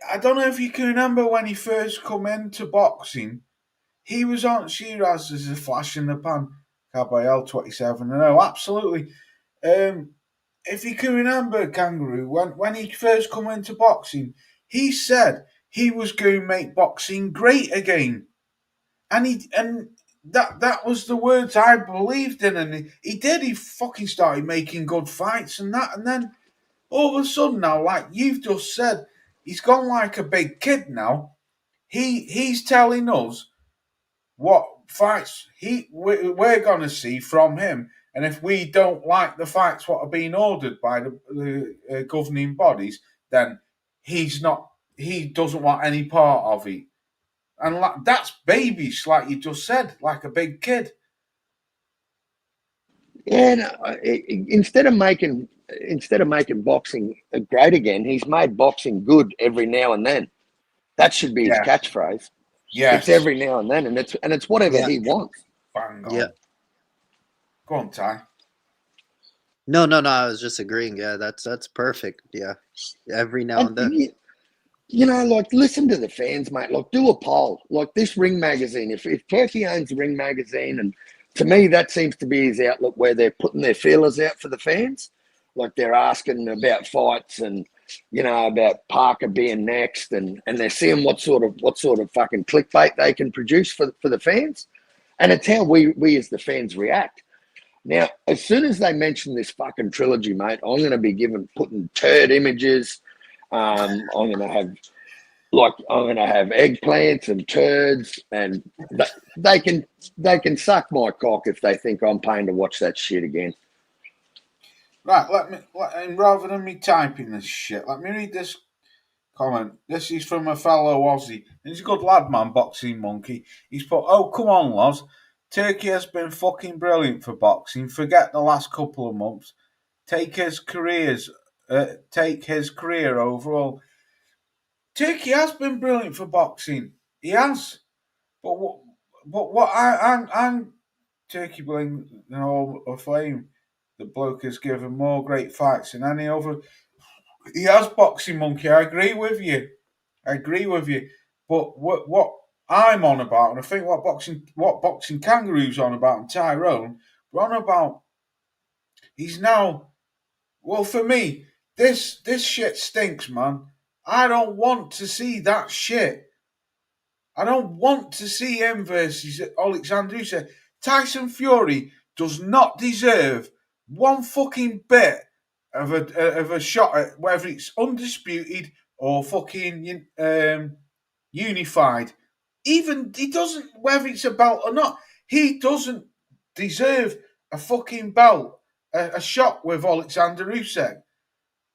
I don't know if you can remember when he first come into boxing, he was on Shiraz as a flash in the pan. Caballel 27. No, absolutely. If you can remember, Kangaroo, when he first come into boxing, he said he was going to make boxing great again. And that was the words I believed in, and he did. He fucking started making good fights and that, and then all of a sudden now, like you've just said, he's gone like a big kid now. He's telling us what fights we're going to see from him, and if we don't like the fights what are being ordered by the governing bodies, then he doesn't want any part of it. And that's babyish, like you just said, like a big kid. Yeah, instead of making boxing great again, he's made boxing good every now and then. That should be his catchphrase. Yes. It's every now and then, and it's whatever he wants. Bang on. Yeah. Go on, Ty. No. I was just agreeing. Yeah, that's perfect. Yeah, every now and then. You know, like, listen to the fans, mate. Like, do a poll. Like, this Ring magazine. If Turkey owns the Ring magazine, and to me, that seems to be his outlet where they're putting their feelers out for the fans. Like, they're asking about fights and, you know, about Parker being next, and they're seeing what sort of fucking clickbait they can produce for the fans. And it's how we as the fans react. Now, as soon as they mention this fucking trilogy, mate, I'm going to be putting turd images. I'm going to have eggplants and turds, and they can suck my cock if they think I'm paying to watch that shit again. Right, and rather than me typing this shit, let me read this comment. This is from a fellow Aussie. He's a good lad, man, Boxing Monkey. He's put, "Oh, come on, Loz. Turkey has been fucking brilliant for boxing. Forget the last couple of months. Take his career overall. Turkey has been brilliant for boxing. He has. But what I'm Turkey Bling and all a flame. The bloke has given more great fights than any other. He has boxing monkey. I agree with you. But what I'm on about, and I think what boxing kangaroo's on about, and Tyrone, we're on about. He's now. Well, for me, this shit stinks, man. I don't want to see that shit. I don't want to see him versus Alexander Usyk. Tyson Fury does not deserve one fucking bit of a shot at whether it's undisputed or fucking unified. Even he doesn't, whether it's a belt or not, he doesn't deserve a fucking belt, a shot with Alexander Usyk.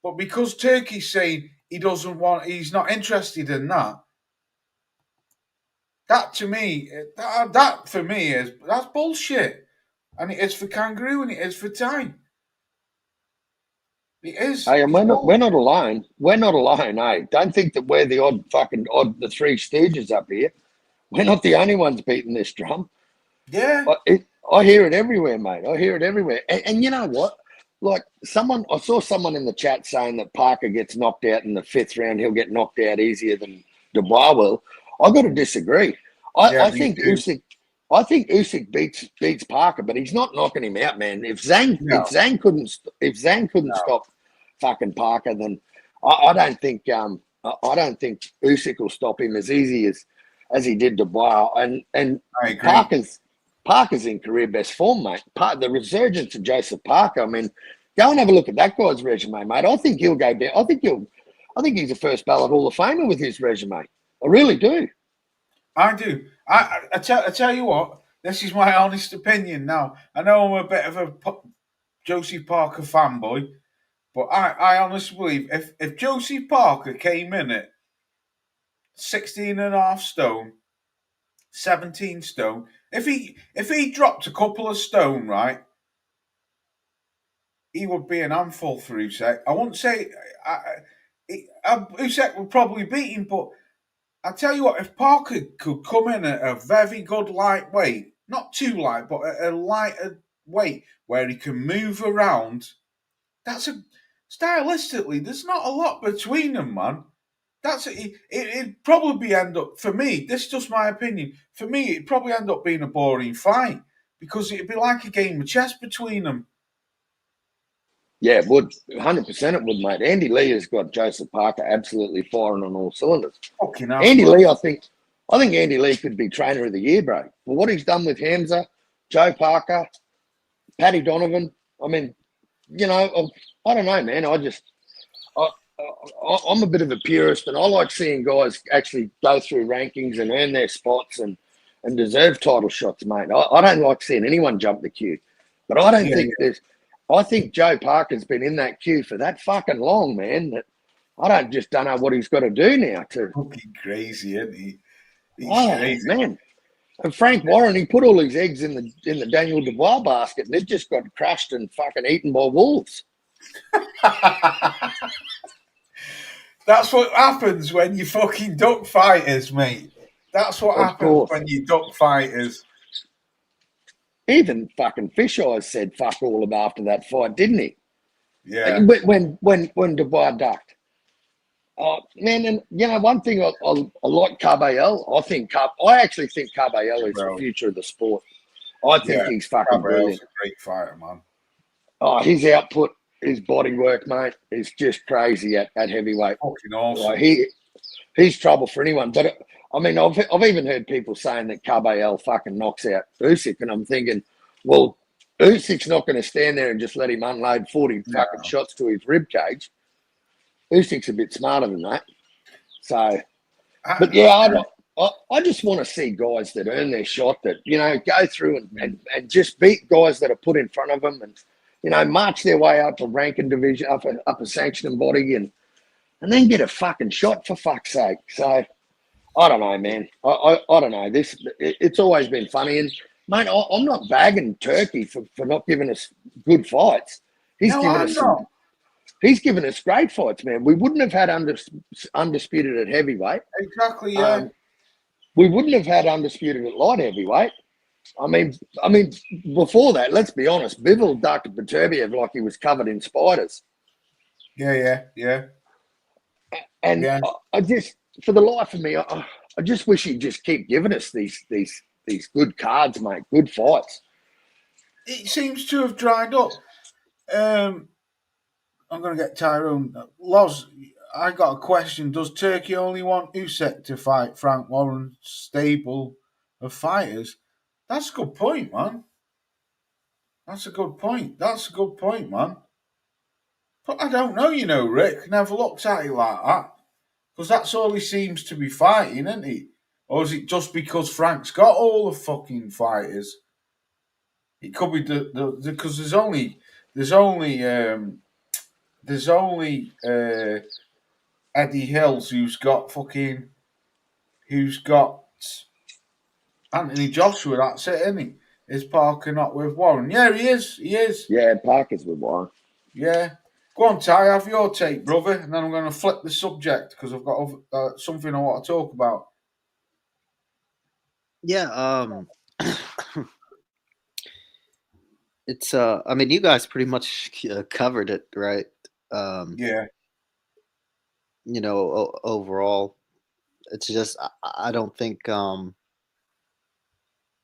But because Turkey's saying he's not interested in that. That to me, that for me that's bullshit, and it is for Kangaroo and it is for Ty. It is. Hey, and we're not alone. We're not alone. Hey, don't think that we're the the Three Stooges up here. We're not the only ones beating this drum. Yeah. I hear it everywhere, mate. I hear it everywhere. And you know what? Like I saw someone in the chat saying that Parker gets knocked out in the 5th round. He'll get knocked out easier than Dubois will. I got to disagree. I think Usyk beats Parker, but he's not knocking him out, man. If Zhang couldn't stop fucking Parker, then I don't think Usyk will stop him as easy as he did Dubois. And Parker's in career best form, mate. The resurgence of Joseph Parker. I mean, go and have a look at that guy's resume, mate. I think he'll go down. I think he's a first ballot Hall of Famer with his resume. I really do. I do. I tell you what. This is my honest opinion. Now I know I'm a bit of a Josie Parker fanboy, but I honestly believe if Josie Parker came in at 16.5 stone, 17 stone, if he dropped a couple of stone, right, he would be an handful for Usyk. I wouldn't say Usyk would probably beat him, but I tell you what, if Parker could come in at a very good lightweight, not too light, but at a lighter weight where he can move around, stylistically, there's not a lot between them, man. It'd probably end up, for me, this is just my opinion, for me, it'd probably end up being a boring fight because it'd be like a game of chess between them. Yeah, it would. 100% it would, mate. Andy Lee has got Joseph Parker absolutely firing on all cylinders. Fucking hell, Andy Lee, I think Andy Lee could be trainer of the year, bro. For what he's done with Hamza, Joe Parker, Paddy Donovan. I mean, you know, I don't know, man. I'm a bit of a purist, and I like seeing guys actually go through rankings and earn their spots and deserve title shots, mate. I don't like seeing anyone jump the queue, but I don't think there's. I think Joe Parker's been in that queue for that fucking long, man. That I don't know what he's got to do now to. Fucking crazy, isn't he? He's crazy, man. And Frank Warren, he put all his eggs in the Daniel Dubois basket, and they've just got crushed and fucking eaten by wolves. That's what happens when you fucking duck fighters, mate. That's what happens when you duck fighters. Even fucking Fish Eyes said fuck all of after that fight, didn't he? Yeah. When Dubois ducked. Oh man, and you know one thing I like Caballel. I actually think Caballel is the future of the sport. I think he's fucking brilliant. A great fighter, man. Oh, his output, his body work, mate, is just crazy at heavyweight. Fucking awesome. Like, he's trouble for anyone. But I mean, I've even heard people saying that Caballel fucking knocks out Usyk, and I'm thinking, well, Usyk's not going to stand there and just let him unload 40 fucking shots to his rib cage. Usyk's a bit smarter than that. So, but yeah, I just want to see guys that earn their shot, that, you know, go through and just beat guys that are put in front of them and, you know, march their way up a ranking division, up a sanctioning body and then get a fucking shot for fuck's sake. So, I don't know, man. I don't know. It's always been funny. And, mate, I'm not bagging Turkey for not giving us good fights. He's given us great fights, man. We wouldn't have had undisputed at heavyweight. Exactly, yeah. We wouldn't have had undisputed at light heavyweight. I mean, before that, let's be honest, Bivol ducked Beterbiev like he was covered in spiders. Yeah. And Yeah. I just, for the life of me, I just wish he'd just keep giving us these good cards, mate, good fights. It seems to have dried up. I'm going to get Tyrone. Loz, I got a question. Does Turkey only want Usyk to fight Frank Warren's stable of fighters? That's a good point, man. That's a good point, man. But I don't know, Rick. Never looked at it like that. Because that's all he seems to be fighting, isn't he? Or is it just because Frank's got all the fucking fighters? It could be because there's only Eddie Hills who's got Anthony Joshua. That's it, isn't he? Is Parker not with Warren? Yeah, he is. Yeah, Parker's with Warren. Yeah. Go on, Ty, have your take, brother, and then I'm going to flip the subject because I've got something I want to talk about. Yeah, it's I mean, you guys pretty much covered it, right? Yeah. Overall, it's just I don't think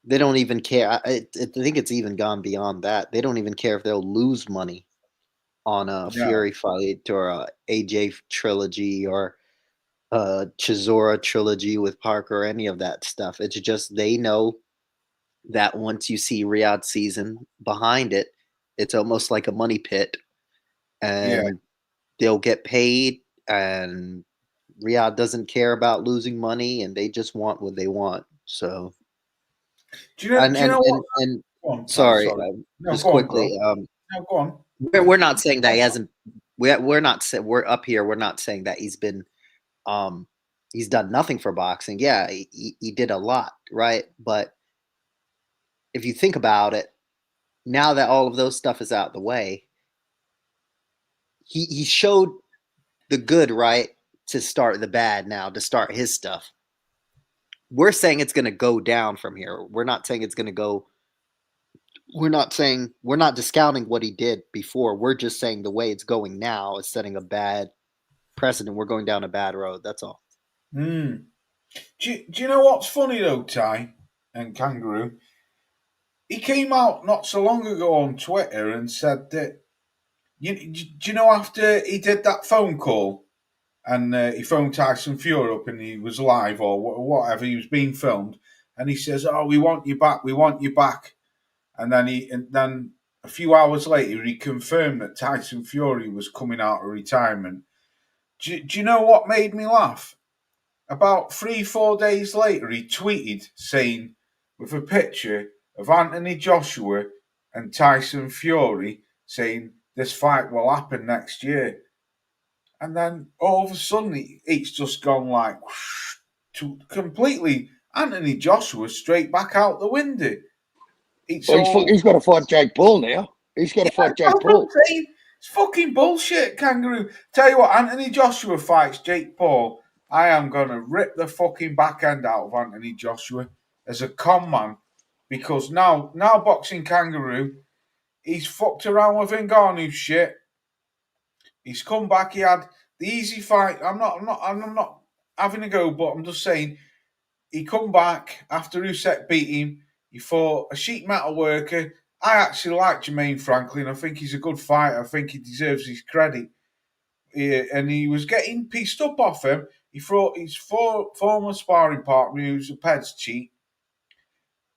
they don't even care. I think it's even gone beyond that. They don't even care if they'll lose money on a Fury fight or a AJ trilogy or a Chisora trilogy with Parker or any of that stuff. It's just they know that once you see Riyadh season behind it, it's almost like a money pit, and they'll get paid, and Riyadh doesn't care about losing money, and they just want what they want. So, do you know what? Sorry, No, just go quickly. On, no, go on. We're not saying that he hasn't. We're not. We're up here. We're not saying that he's been. He's done nothing for boxing. Yeah, he did a lot, right? But if you think about it, now that all of those stuff is out the way, he showed the good, right, to start the bad now, to start his stuff. We're saying it's going to go down from here. We're not saying it's going to go. We're not discounting what he did before. We're just saying the way it's going now is setting a bad precedent. We're going down a bad road. That's all. Do you know what's funny though, Ty and Kangaroo? He came out not so long ago on Twitter and said that, do you know, after he did that phone call and he phoned Tyson Fury up and he was live or whatever, he was being filmed, and he says, "Oh, we want you back," and then a few hours later he confirmed that Tyson Fury was coming out of retirement. Do you know what made me laugh? About 3-4 days later, he tweeted saying, with a picture of Anthony Joshua and Tyson Fury, saying this fight will happen next year. And then all of a sudden, it's just gone like to completely Anthony Joshua straight back out the window. He's got to fight Jake Paul now. He's got to fight Jake Paul. It's fucking bullshit, Kangaroo. Tell you what, Anthony Joshua fights Jake Paul, I am going to rip the fucking back end out of Anthony Joshua as a con man, because now Boxing Kangaroo, he's fucked around with Ngannou's shit. He's come back. He had the easy fight. I'm not having a go, but I'm just saying he come back after Usyk beat him. He fought a sheet metal worker. I actually like Jermaine Franklin. I think he's a good fighter. I think he deserves his credit. And he was getting pissed up off him. He fought his former sparring partner, who's a Peds cheat.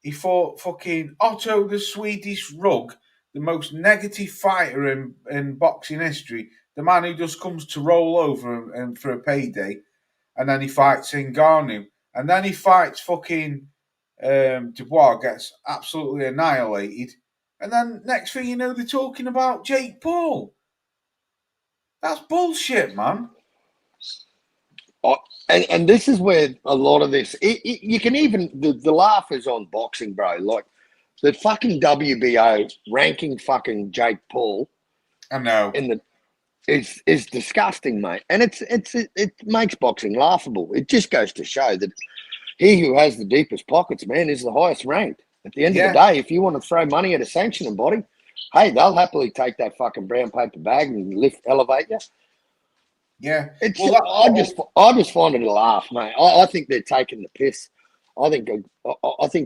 He fought fucking Otto the Swedish Rug, the most negative fighter in boxing history. The man who just comes to roll over and for a payday. And then he fights Ngannou. And then he fights fucking Dubois, gets absolutely annihilated. And then next thing you know, they're talking about Jake Paul. That's bullshit, man. And this is where a lot of this, you can even, the laugh is on boxing, bro. Like, the fucking WBO ranking fucking Jake Paul. I know. Is disgusting, mate. And it makes boxing laughable. It just goes to show that he who has the deepest pockets, man, is the highest ranked. At the end of the day, if you want to throw money at a sanctioning body, hey, they'll happily take that fucking brown paper bag and elevate you. Yeah. It's I just find it a laugh, mate. I think they're taking the piss. I think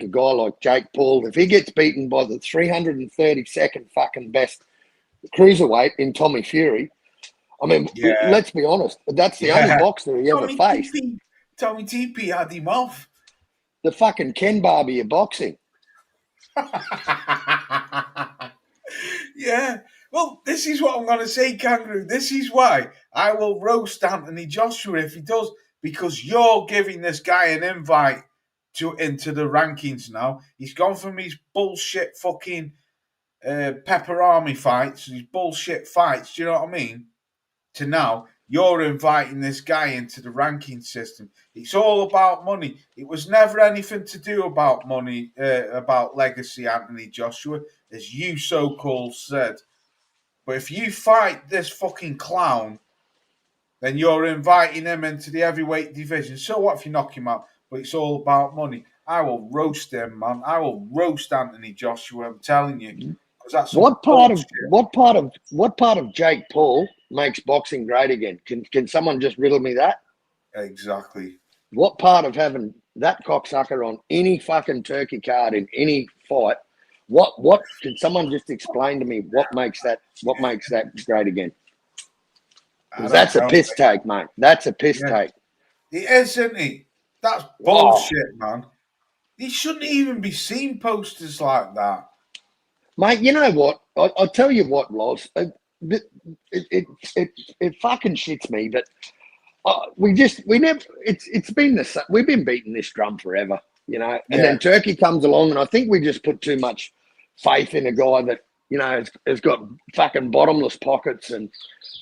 a guy like Jake Paul, if he gets beaten by the 332nd fucking best cruiserweight in Tommy Fury, I mean, let's be honest, that's the only boxer he ever faced. Tommy TP had him off. The fucking Ken Barbie of boxing. Yeah. Well, this is what I'm going to say, Kangaroo. This is why I will roast Anthony Joshua if he does, because you're giving this guy an invite into the rankings now. He's gone from his bullshit fucking Pepper Army fights, these bullshit fights, do you know what I mean? To now, you're inviting this guy into the ranking system. It's all about money. It was never anything to do about money, about legacy, Anthony Joshua, as you so-called said. But if you fight this fucking clown, then you're inviting him into the heavyweight division. So what if you knock him out? But it's all about money. I will roast him, man. I will roast Anthony Joshua, I'm telling you. That's what part of Jake Paul makes boxing great again? Can someone just riddle me that? Exactly. What part of having that cocksucker on any fucking turkey card in any fight? What can someone just explain to me what makes that great again? Because that's a piss take, mate. That's a piss take. It is, isn't it? That's bullshit, man. He shouldn't even be seeing posters like that. Mate, you know what? I'll tell you what, Loz. It fucking shits me, but we've been beating this drum forever, you know. And then Turkey comes along, and I think we just put too much faith in a guy that, you know, has got fucking bottomless pockets and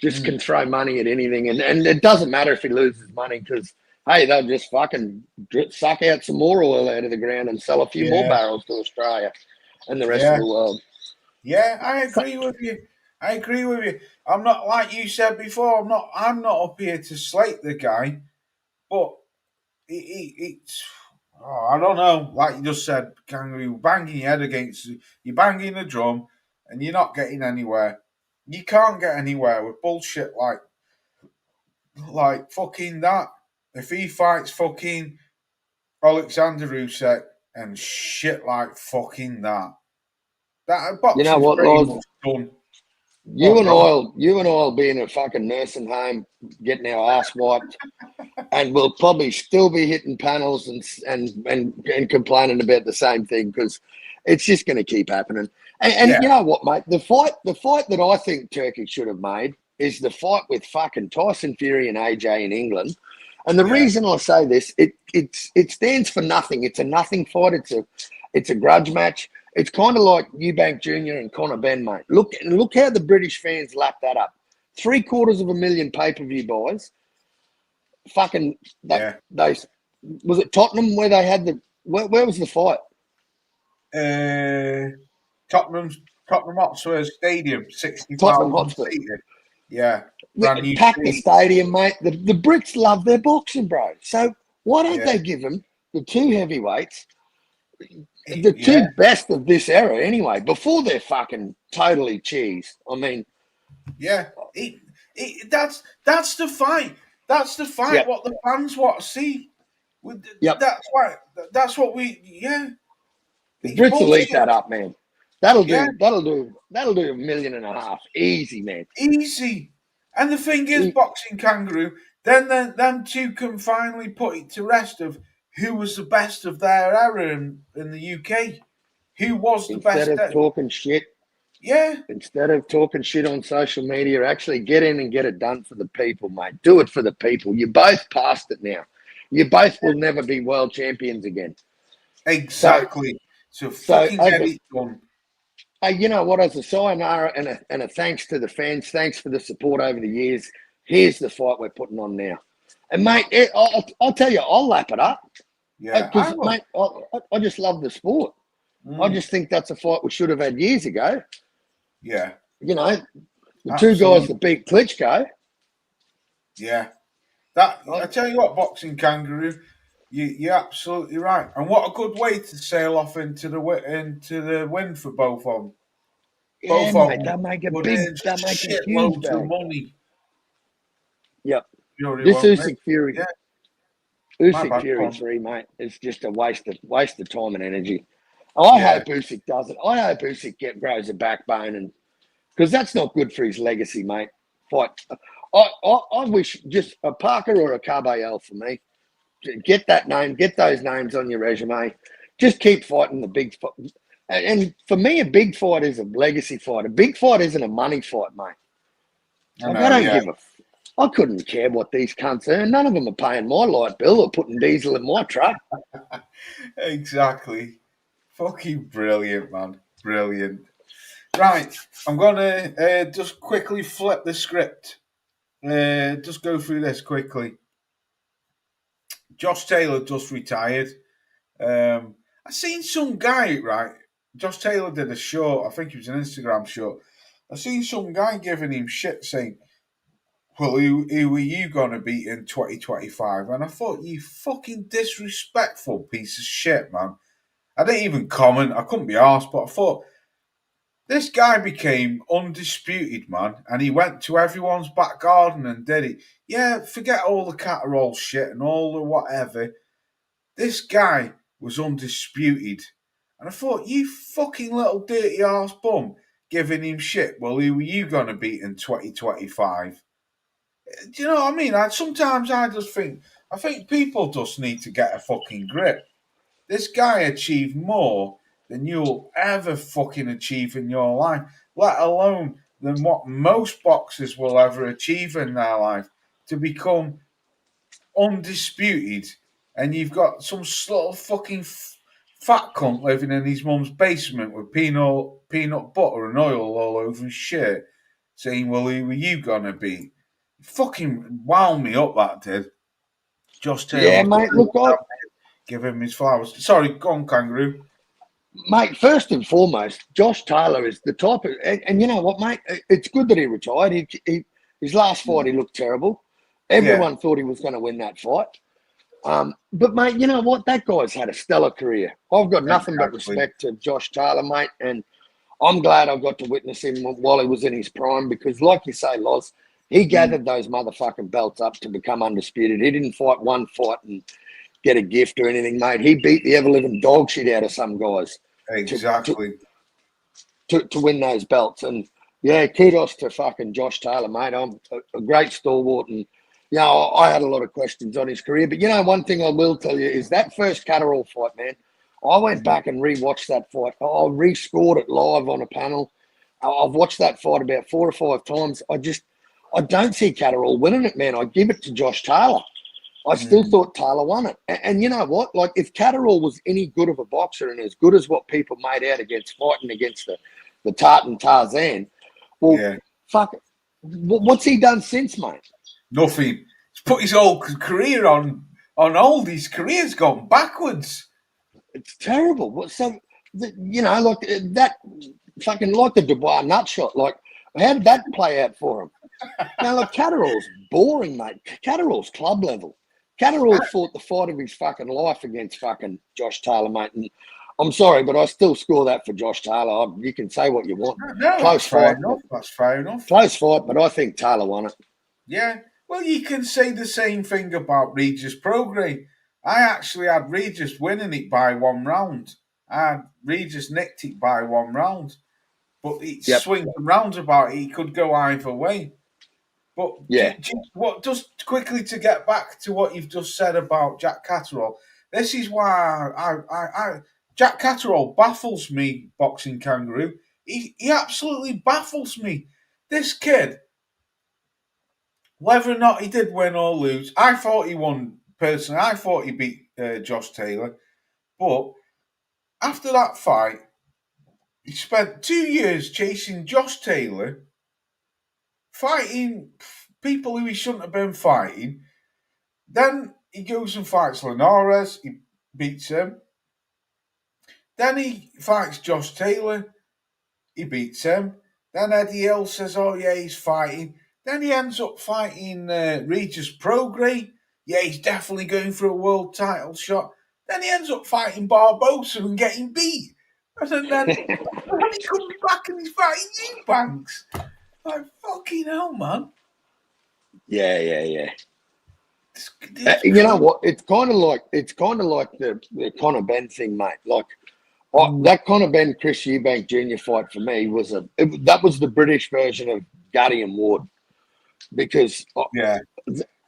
just can throw money at anything. And it doesn't matter if he loses money because, hey, they'll just fucking suck out some more oil out of the ground and sell a few more barrels to Australia and the rest of the world. Yeah, I agree with you. I'm not, like you said before, I'm not up here to slate the guy, but it's I don't know. Like you just said, Kangaroo, banging your head against, you're banging the drum and you're not getting anywhere. You can't get anywhere with bullshit like fucking that. If he fights fucking Alexander Usyk and shit like fucking that boxing's, you know what, Loz? Done. You and I'll be in a fucking nursing home getting our ass wiped, and we'll probably still be hitting panels and complaining about the same thing because it's just going to keep happening. And you know what, mate? The fight that I think Turkey should have made is the fight with fucking Tyson Fury and AJ in England. And the reason I say this, it stands for nothing. It's a nothing fight. It's a grudge match. It's kind of like Eubank Jr. and Conor Benn, mate. Look how the British fans lap that up. 750,000 pay-per-view buys. Fucking those. Was it Tottenham where they had where was the fight? Tottenham Hotspur Stadium, 60,000 Tottenham Hotspur. Yeah. Pack the stadium, mate. The Brits love their boxing, bro. So why don't they give them the two heavyweights, the two best of this era anyway, before they're fucking totally cheese? I mean, that's the fight. That's the fight. What the fans want to see. That's what we. The Brits will eat that up, man. That'll do $1.5 million easy, man. Easy. And the thing is, boxing, Kangaroo, then them two can finally put it to rest of who was the best of their era in the UK. Who was the best? Instead of talking shit. Yeah. Instead of talking shit on social media, actually get in and get it done for the people, mate. Do it for the people. You're both past it now. You both will never be world champions again. Exactly. So fucking get it done. Hey, you know what? As a sayonara and a thanks to the fans, thanks for the support over the years. Here's the fight we're putting on now. And, mate, I'll tell you, I'll lap it up. Yeah, because, mate, I just love the sport. I just think that's a fight we should have had years ago. Yeah. You know, the two guys that beat Klitschko. Yeah. I tell you what, boxing, Kangaroo, You're absolutely right. And what a good way to sail off into the win for both of them. Yeah, Both of mate, them would earn they'll make a huge shitloads of bag. money. Yep. Fury This won't they? Usyk Fury, Yeah, my Usyk bad. Go Fury on. 3, mate, is just a waste of time and energy. I hope Usyk does it. I hope Usyk grows a backbone, and because that's not good for his legacy, mate. Fight. I wish just a Parker or a Carbayel for me. Get that name, get those names on your resume. Just keep fighting the big fight. And for me, a big fight is a legacy fight. A big fight isn't a money fight, mate. I Like, know, I don't yeah. give a. I couldn't care what these cunts earn. None of them are paying my light bill or putting diesel in my truck. Exactly. Fucking brilliant, man. Brilliant. Right, I'm going to just quickly flip the script. Just go through this quickly. Josh Taylor just retired. I seen some guy, right? Josh Taylor did a show. I think it was an Instagram show. I seen some guy giving him shit saying, well, who are you going to beat in 2025? And I thought, you fucking disrespectful piece of shit, man. I didn't even comment. I couldn't be arsed, but I thought, this guy became undisputed, man, and he went to everyone's back garden and did it. Yeah, forget all the Catterall shit and all the whatever. This guy was undisputed. And I thought, you fucking little dirty ass bum giving him shit. Well, who are you going to beat in 2025? Do you know what I mean? Sometimes I just think, I think people just need to get a fucking grip. This guy achieved more than you'll ever fucking achieve in your life, let alone than what most boxers will ever achieve in their life. To become undisputed, and you've got some little fucking fat cunt living in his mum's basement with peanut butter and oil all over his shirt, saying, "Well, who are you gonna be?" Fucking wound me up. That did. Josh Taylor. Yeah, mate. Look, Give him his flowers. Sorry, go on, Kangaroo. mate, first and foremost, Josh Taylor is the type of, and you know what, mate? It's good that he retired. His last fight, he looked terrible. Everyone thought he was going to win that fight. But, mate, you know what? That guy's had a stellar career. I've got nothing but respect to Josh Taylor, mate, and I'm glad I got to witness him while he was in his prime because, like you say, Loz, he gathered those motherfucking belts up to become undisputed. He didn't fight one fight and get a gift or anything, mate. He beat the ever-living dog shit out of some guys. Exactly. To win those belts. And, yeah, kudos to fucking Josh Taylor, mate. I'm a great stalwart. And, you know, I had a lot of questions on his career. But, you know, one thing I will tell you is that first Catterall fight, man, I went back and rewatched that fight. I rescored it live on a panel. I've watched that fight about 4 or 5 times. I don't see Catterall winning it, man. I give it to Josh Taylor. I still thought Taylor won it. And you know what? Like, if Catterall was any good of a boxer and as good as what people made out against fighting against the Tartan Tarzan, well, fuck it. What's he done since, mate? Nothing. He's put his whole career on hold. His career's gone backwards. It's terrible. So, you know, like that fucking like the Dubois nutshot. Like, how did that play out for him? Now, look, Catterall's boring, mate. Catterall's club level. Catterall fought the fight of his fucking life against fucking Josh Taylor, mate. And I'm sorry, but I still score that for Josh Taylor. You can say what you want. No, close fight. That's fair enough. Close fight, but I think Taylor won it. Yeah. Well, you can say the same thing about Regis Prograis. I actually had Regis winning it by 1 round. And Regis nicked it by 1 round. But it swings and roundabout. He could go either way. But just quickly to get back to what you've just said about Jack Catterall, this is why Jack Catterall baffles me, Boxing Kangaroo. He absolutely baffles me. This kid, whether or not he did win or lose, I thought he won personally. I thought he beat Josh Taylor. But after that fight, he spent 2 years chasing Josh Taylor, fighting people who he shouldn't have been fighting. Then he goes and fights Linares. He beats him. Then he fights Josh Taylor. He beats him. Then Eddie Hill says, oh, yeah, he's fighting. Then he ends up fighting Regis Prograis. yeah, he's definitely going for a world title shot. Then he ends up fighting Barbosa and getting beat. And then he comes back and he's fighting Eubanks. Like, fucking hell, man. Yeah. You know what? It's kind of like the Conor Benn thing, mate. Like that Conor Benn Chris Eubank Jr. fight for me was that was the British version of Gutty and Ward, because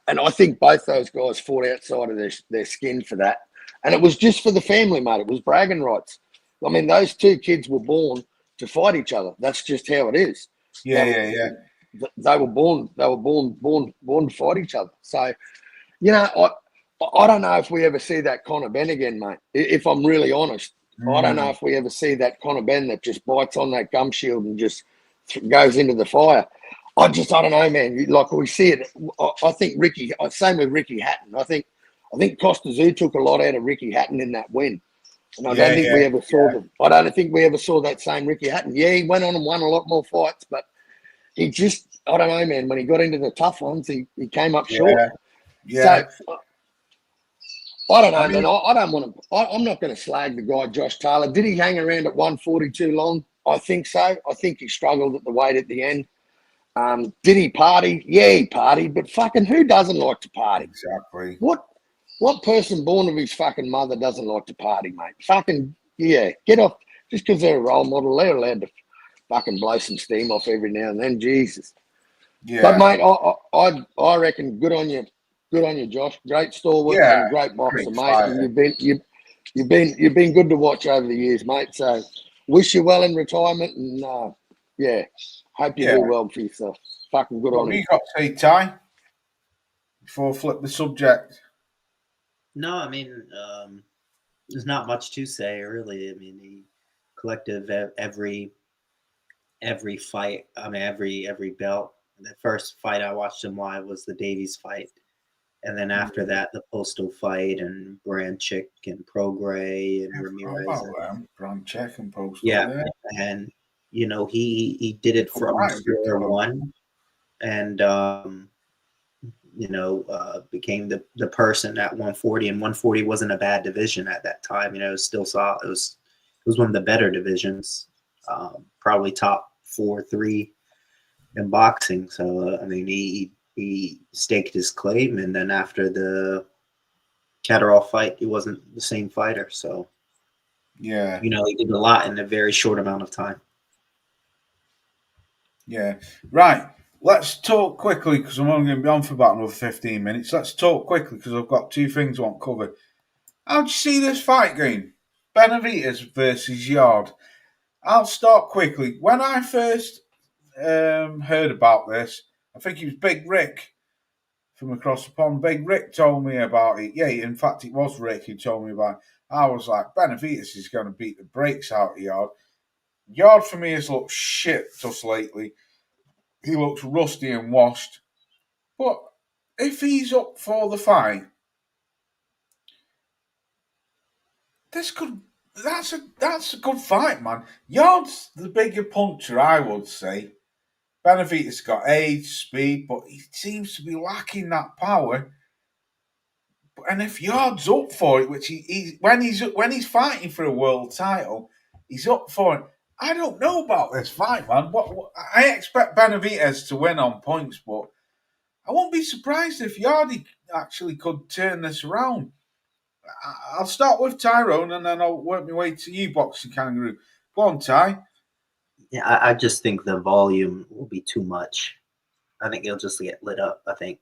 and I think both those guys fought outside of their skin for that, and it was just for the family, mate. It was bragging rights. I mean, those two kids were born to fight each other. That's just how it is. Yeah. They were born to fight each other. So, you know, I don't know if we ever see that Conor Benn again, mate. If I'm really honest, I don't know if we ever see that Conor Benn that just bites on that gum shield and just goes into the fire. I don't know, man. Like we see it, I think same with Ricky Hatton. I think Costa Zoo took a lot out of Ricky Hatton in that win. And I don't think we ever saw them. I don't think we ever saw that same Ricky Hatton. Yeah, he went on and won a lot more fights, but he just, I don't know, man. When he got into the tough ones, he came up short. Yeah. So, I don't know, man. I don't want to. I'm not going to slag the guy, Josh Taylor. Did he hang around at 140 too long? I think so. I think he struggled at the weight at the end. Did he party? Yeah, he partied. But fucking who doesn't like to party? Exactly. What person born of his fucking mother doesn't like to party, mate? Fucking, yeah, get off. Just because they're a role model, they're allowed to fucking blow some steam off every now and then. Jesus. Yeah. But, mate, I reckon good on you. Good on you, Josh. Great stalwart and great boxer, mate. And you've been good to watch over the years, mate. So wish you well in retirement, and hope you do well for yourself. Fucking good on you. What have you got to say, Ty? Before I flip the subject. No, I mean, there's not much to say, really. I mean, the collective every fight. I mean, every belt. The first fight I watched him live was the Davies fight. And then after that, the Postal fight and Branchik and Prograis and Ramirez. Branchik and Postal. Yeah. And, you know, he did it from square one and, you know, became the person at 140. And 140 wasn't a bad division at that time. You know, it was one of the better divisions, probably top 4-3 in boxing. So, I mean, he staked his claim, and then after the Catterall fight, he wasn't the same fighter. So, yeah, you know, he did a lot in a very short amount of time. Yeah, right. Let's talk quickly because I'm only going to be on for about another 15 minutes. Let's talk quickly because I've got two things I want covered. How'd you see this fight going? Benavidez versus Yard. I'll start quickly. When I first heard about this, I think it was Big Rick from across the pond. Big Rick told me about it. Yeah, in fact, it was Rick who told me about it. I was like, Benavidez is going to beat the brakes out of Yard. Yard for me has looked shit just lately. He looks rusty and washed. But if he's up for the fight, that's a good fight, man. Yard's the bigger puncher, I would say. Benavidez got age, speed, but he seems to be lacking that power. And if Yard's up for it, which when he's fighting for a world title, he's up for it. I don't know about this fight, man. What I expect Benavidez to win on points, but I won't be surprised if Yardy actually could turn this around. I'll start with Tyrone and then I'll work my way to you, Boxing Kangaroo. Go on, Ty. Yeah, I just think the volume will be too much. I think he'll just get lit up. I think.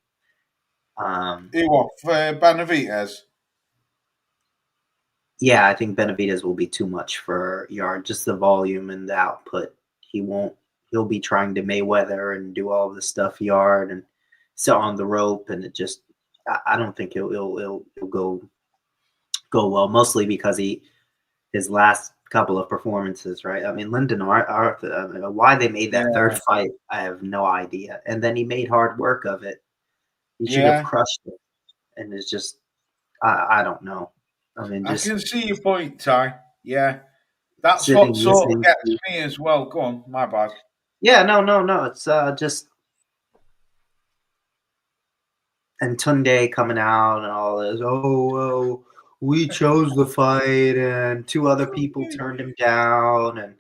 Benavidez? Yeah, I think Benavidez will be too much for Yard. Just the volume and the output. He'll be trying to Mayweather and do all of the stuff Yard and sit on the rope, and it just. I don't think he'll go well. Mostly because his last couple of performances, right? I mean, Lyndon Arthur. Why they made that third fight, I have no idea. And then he made hard work of it. He should have crushed it. And it's just, I don't know. I mean, I can see your point, Ty. Yeah, that's what sort of gets me as well. Go on, my bad. Yeah, no. It's just, and Tunde coming out and all this. Oh, well, we chose the fight, and 2 other people turned him down, and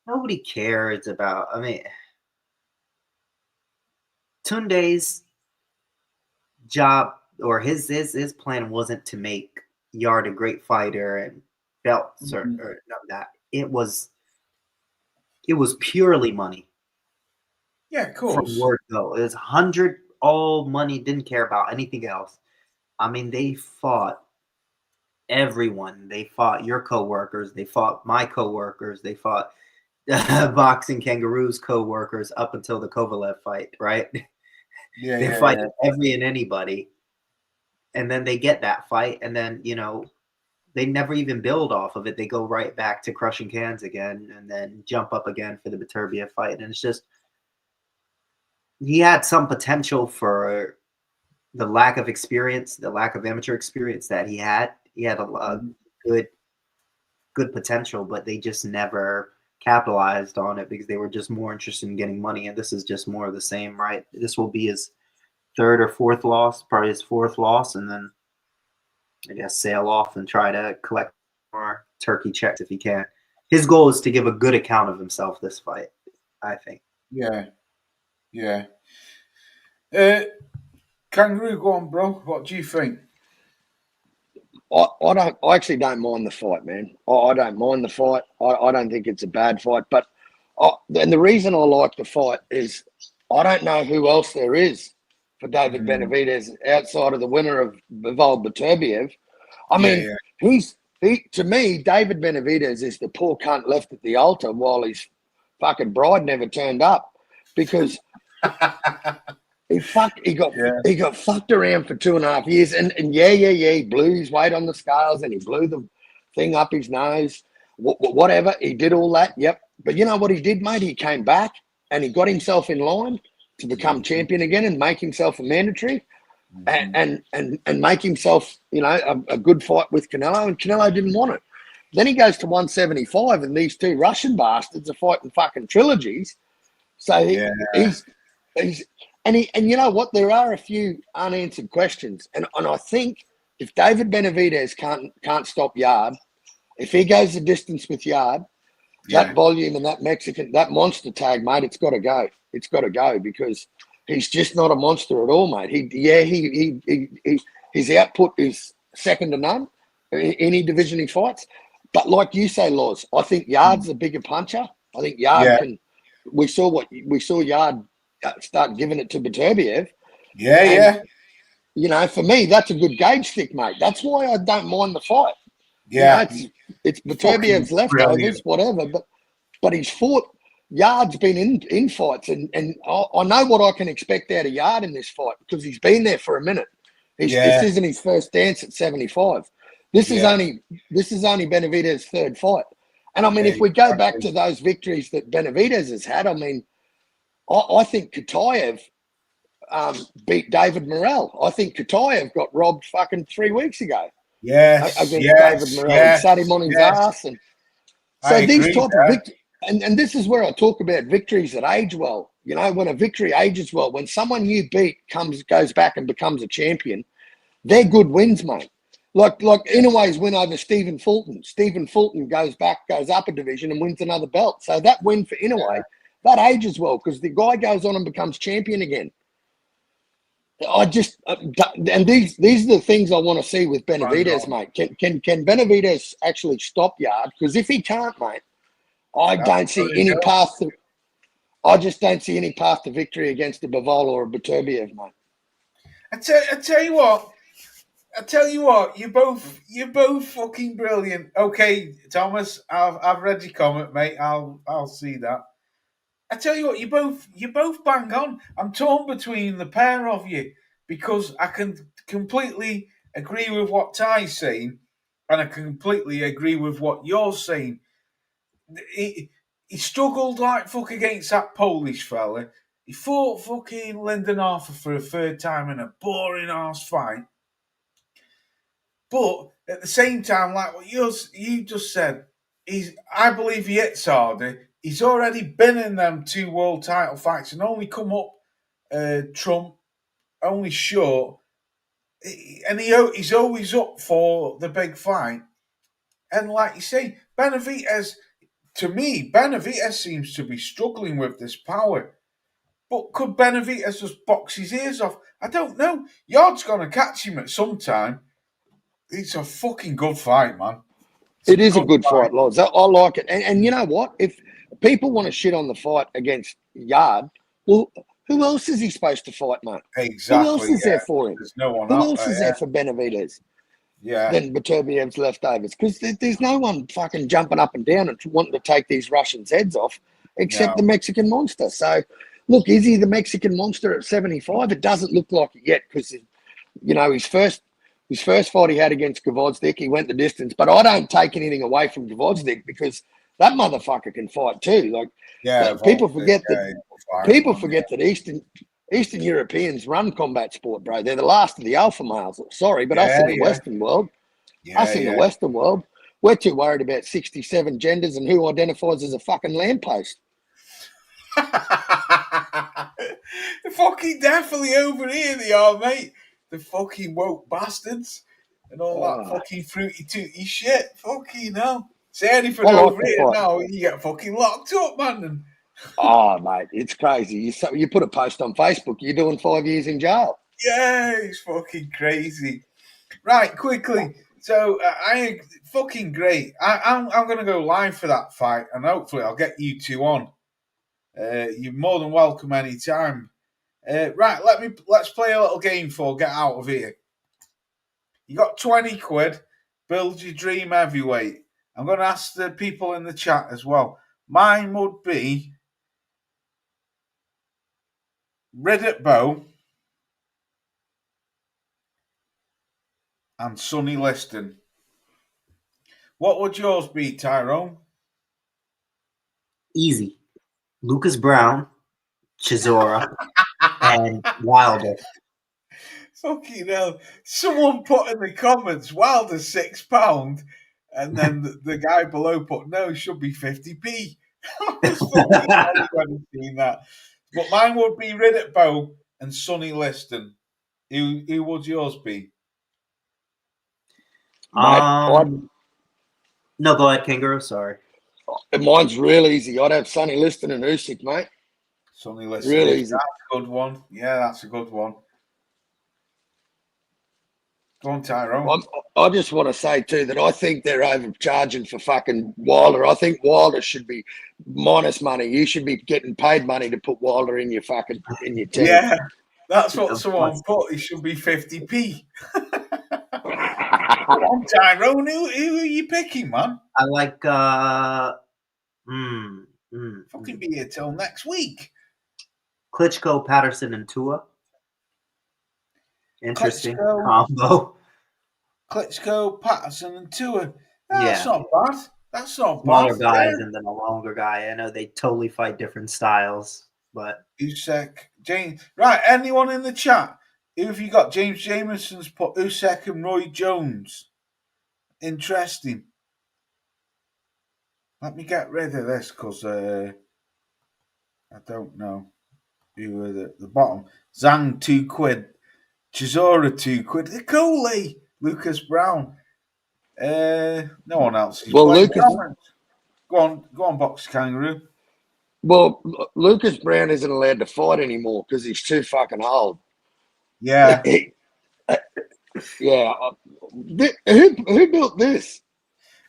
nobody cares about. I mean, Tunde's job or his plan wasn't to make Yard a great fighter and belts or none of that. It was purely money. Yeah, of From course. word go. It was 100 all money, didn't care about anything else. I mean, they fought everyone. They fought your coworkers, they fought my coworkers, they fought Boxing Kangaroos co-workers up until the Kovalev fight, right? Yeah, They yeah, fight yeah. every and anybody, and then they get that fight, and then they never even build off of it. They go right back to crushing cans again, and then jump up again for the Beterbiev fight. And it's just he had some potential for the lack of experience, the lack of amateur experience that he had. He had a good potential, but they just never capitalized on it because they were just more interested in getting money. And this is just more of the same, right? This will be his 3rd or 4th loss, probably his 4th loss, and then I guess sail off and try to collect more turkey checks if he can. His goal is to give a good account of himself this fight, I think. Yeah, yeah. Kangaroo, go on, bro. What do you think? I actually don't mind the fight, man. I don't mind the fight. I don't think it's a bad fight. But and the reason I like the fight is I don't know who else there is for David Benavidez outside of the winner of Bivol Beterbiev. I mean, to me, David Benavidez is the poor cunt left at the altar while his fucking bride never turned up because he got fucked around for 2.5 years, and he blew his weight on the scales and he blew the thing up his nose, whatever. He did all that, yep. But you know what he did, mate? He came back and he got himself in line to become champion again and make himself a mandatory, and make himself, a good fight with Canelo, and Canelo didn't want it. Then he goes to 175, and these 2 Russian bastards are fighting fucking trilogies. So he's and you know what? There are a few unanswered questions, and I think if David Benavidez can't stop Yard, if he goes the distance with Yard, that volume and that monster tag, mate, it's got to go. It's got to go because he's just not a monster at all, mate. His output is second to none in any division he fights. But like you say, Laws, I think Yard's a bigger puncher. I think Yard can. We saw Yard start giving it to Beterbiev. For me, that's a good gauge stick, mate. That's why I don't mind the fight. Yeah, it's Beterbiev's leftovers, whatever. But he's fought. Yard's been in fights, and I know what I can expect out of Yard in this fight because he's been there for a minute. This isn't his first dance at 75. This is only Benavidez's 3rd fight. And I mean, if we go back to those victories that Benavidez has had, I mean, I think Kataev beat David Morrell. I think Kataev got robbed fucking 3 weeks ago. Against David Morrell. He sat him on his ass. And so these type of victories, and this is where I talk about victories that age well. When a victory ages well, when someone you beat goes back and becomes a champion, they're good wins, mate. Like Inouye's win over Stephen Fulton. Stephen Fulton goes up a division and wins another belt. So that win for Inouye, that ages well because the guy goes on and becomes champion again. And these are the things I want to see with Benavidez, mate. Can Benavidez actually stop Yard? Because if he can't, mate, I don't see any path to. I just don't see any path to victory against a Bivol or a Beterbiev, mate. I tell you what, you're both fucking brilliant. Okay, Thomas, I've read your comment, mate. I'll see that. I tell you what, you both bang on. I'm torn between the pair of you because I can completely agree with what Ty's saying, and I completely agree with what you're saying. He struggled like fuck against that Polish fella. He fought fucking Lyndon Arthur for a 3rd time in a boring ass fight. But at the same time, like what you just said, I believe he hits harder. He's already been in them 2 world title fights and only come up Trump only short and he's always up for the big fight. And like you say, Benavidez, to me, Benavidez seems to be struggling with this power. But could Benavidez just box his ears off? I don't know. Yard's going to catch him at some time. It's a fucking good fight, man. It is a good fight, Loz. I like it. And you know what? If people want to shit on the fight against Yard, well, who else is he supposed to fight, mate? Exactly. Who else is there for him? There's no one Who out else there, is there for Benavidez? Yeah. Than Beterbiev's leftovers? Because there's no one fucking jumping up and down and wanting to take these Russians' heads off except the Mexican monster. So, look, is he the Mexican monster at 75? It doesn't look like it yet because, you know, his first fight he had against Gvozdyk, he went the distance. But I don't take anything away from Gvozdyk because that motherfucker can fight too. Like, people forget that Eastern Europeans run combat sport, bro. They're the last of the alpha males. Sorry, but us in the Western world, the Western world, we're too worried about 67 genders and who identifies as a fucking lamppost. Fucking definitely over here they are, mate. The fucking woke bastards and all that fucking fruity tooty shit. Fucking hell. Say anything over here now, you get fucking locked up, man. Oh, mate, it's crazy. You put a post on Facebook, you're doing 5 years in jail. Yeah, it's fucking crazy. Right, quickly. So, fucking great. I'm going to go live for that fight, and hopefully I'll get you two on. You're more than welcome anytime. Right, let's play a little game before get out of here. You got 20 quid. Build your dream heavyweight. I'm going to ask the people in the chat as well. Mine would be Riddick Bowe and Sonny Liston. What would yours be, Tyrone? Easy. Lucas Brown, Chisora, and Wilder. Fucking hell. Someone put in the comments, Wilder £6, and then the guy below put, no, it should be 50p. I was fucking seen that. But mine would be Riddick Bowe and Sonny Liston. Who would yours be? No, go ahead, Kangaroo. Sorry. Mine's real easy. I'd have Sonny Liston and Usyk, mate. Sonny Liston. Real easy. That's a good one. Yeah, that's a good one. Go on, Tyrone. I just want to say, too, that I think they're overcharging for fucking Wilder. I think Wilder should be minus money. You should be getting paid money to put Wilder in your team. Yeah, that's what someone put. It should be 50p. Come on, Tyrone. Who are you picking, man? I like fucking be here till next week. Klitschko, Patterson, and Tua. Interesting combo. Klitschko, Patterson, and Tua. That's not bad. That's not Smaller bad. guys and then a longer guy. I know they totally fight different styles, but Usyk, James. Right, anyone in the chat? Who have you got? James Jameson's put Usyk and Roy Jones. Interesting. Let me get rid of this because I don't know who are the bottom. Zhang £2. Chisora £2. Coley, Lucas Brown. No one else. Well, Lucas. Go on, Box Kangaroo. Well, Lucas Brown isn't allowed to fight anymore because he's too fucking old. Yeah. Yeah. Who built this?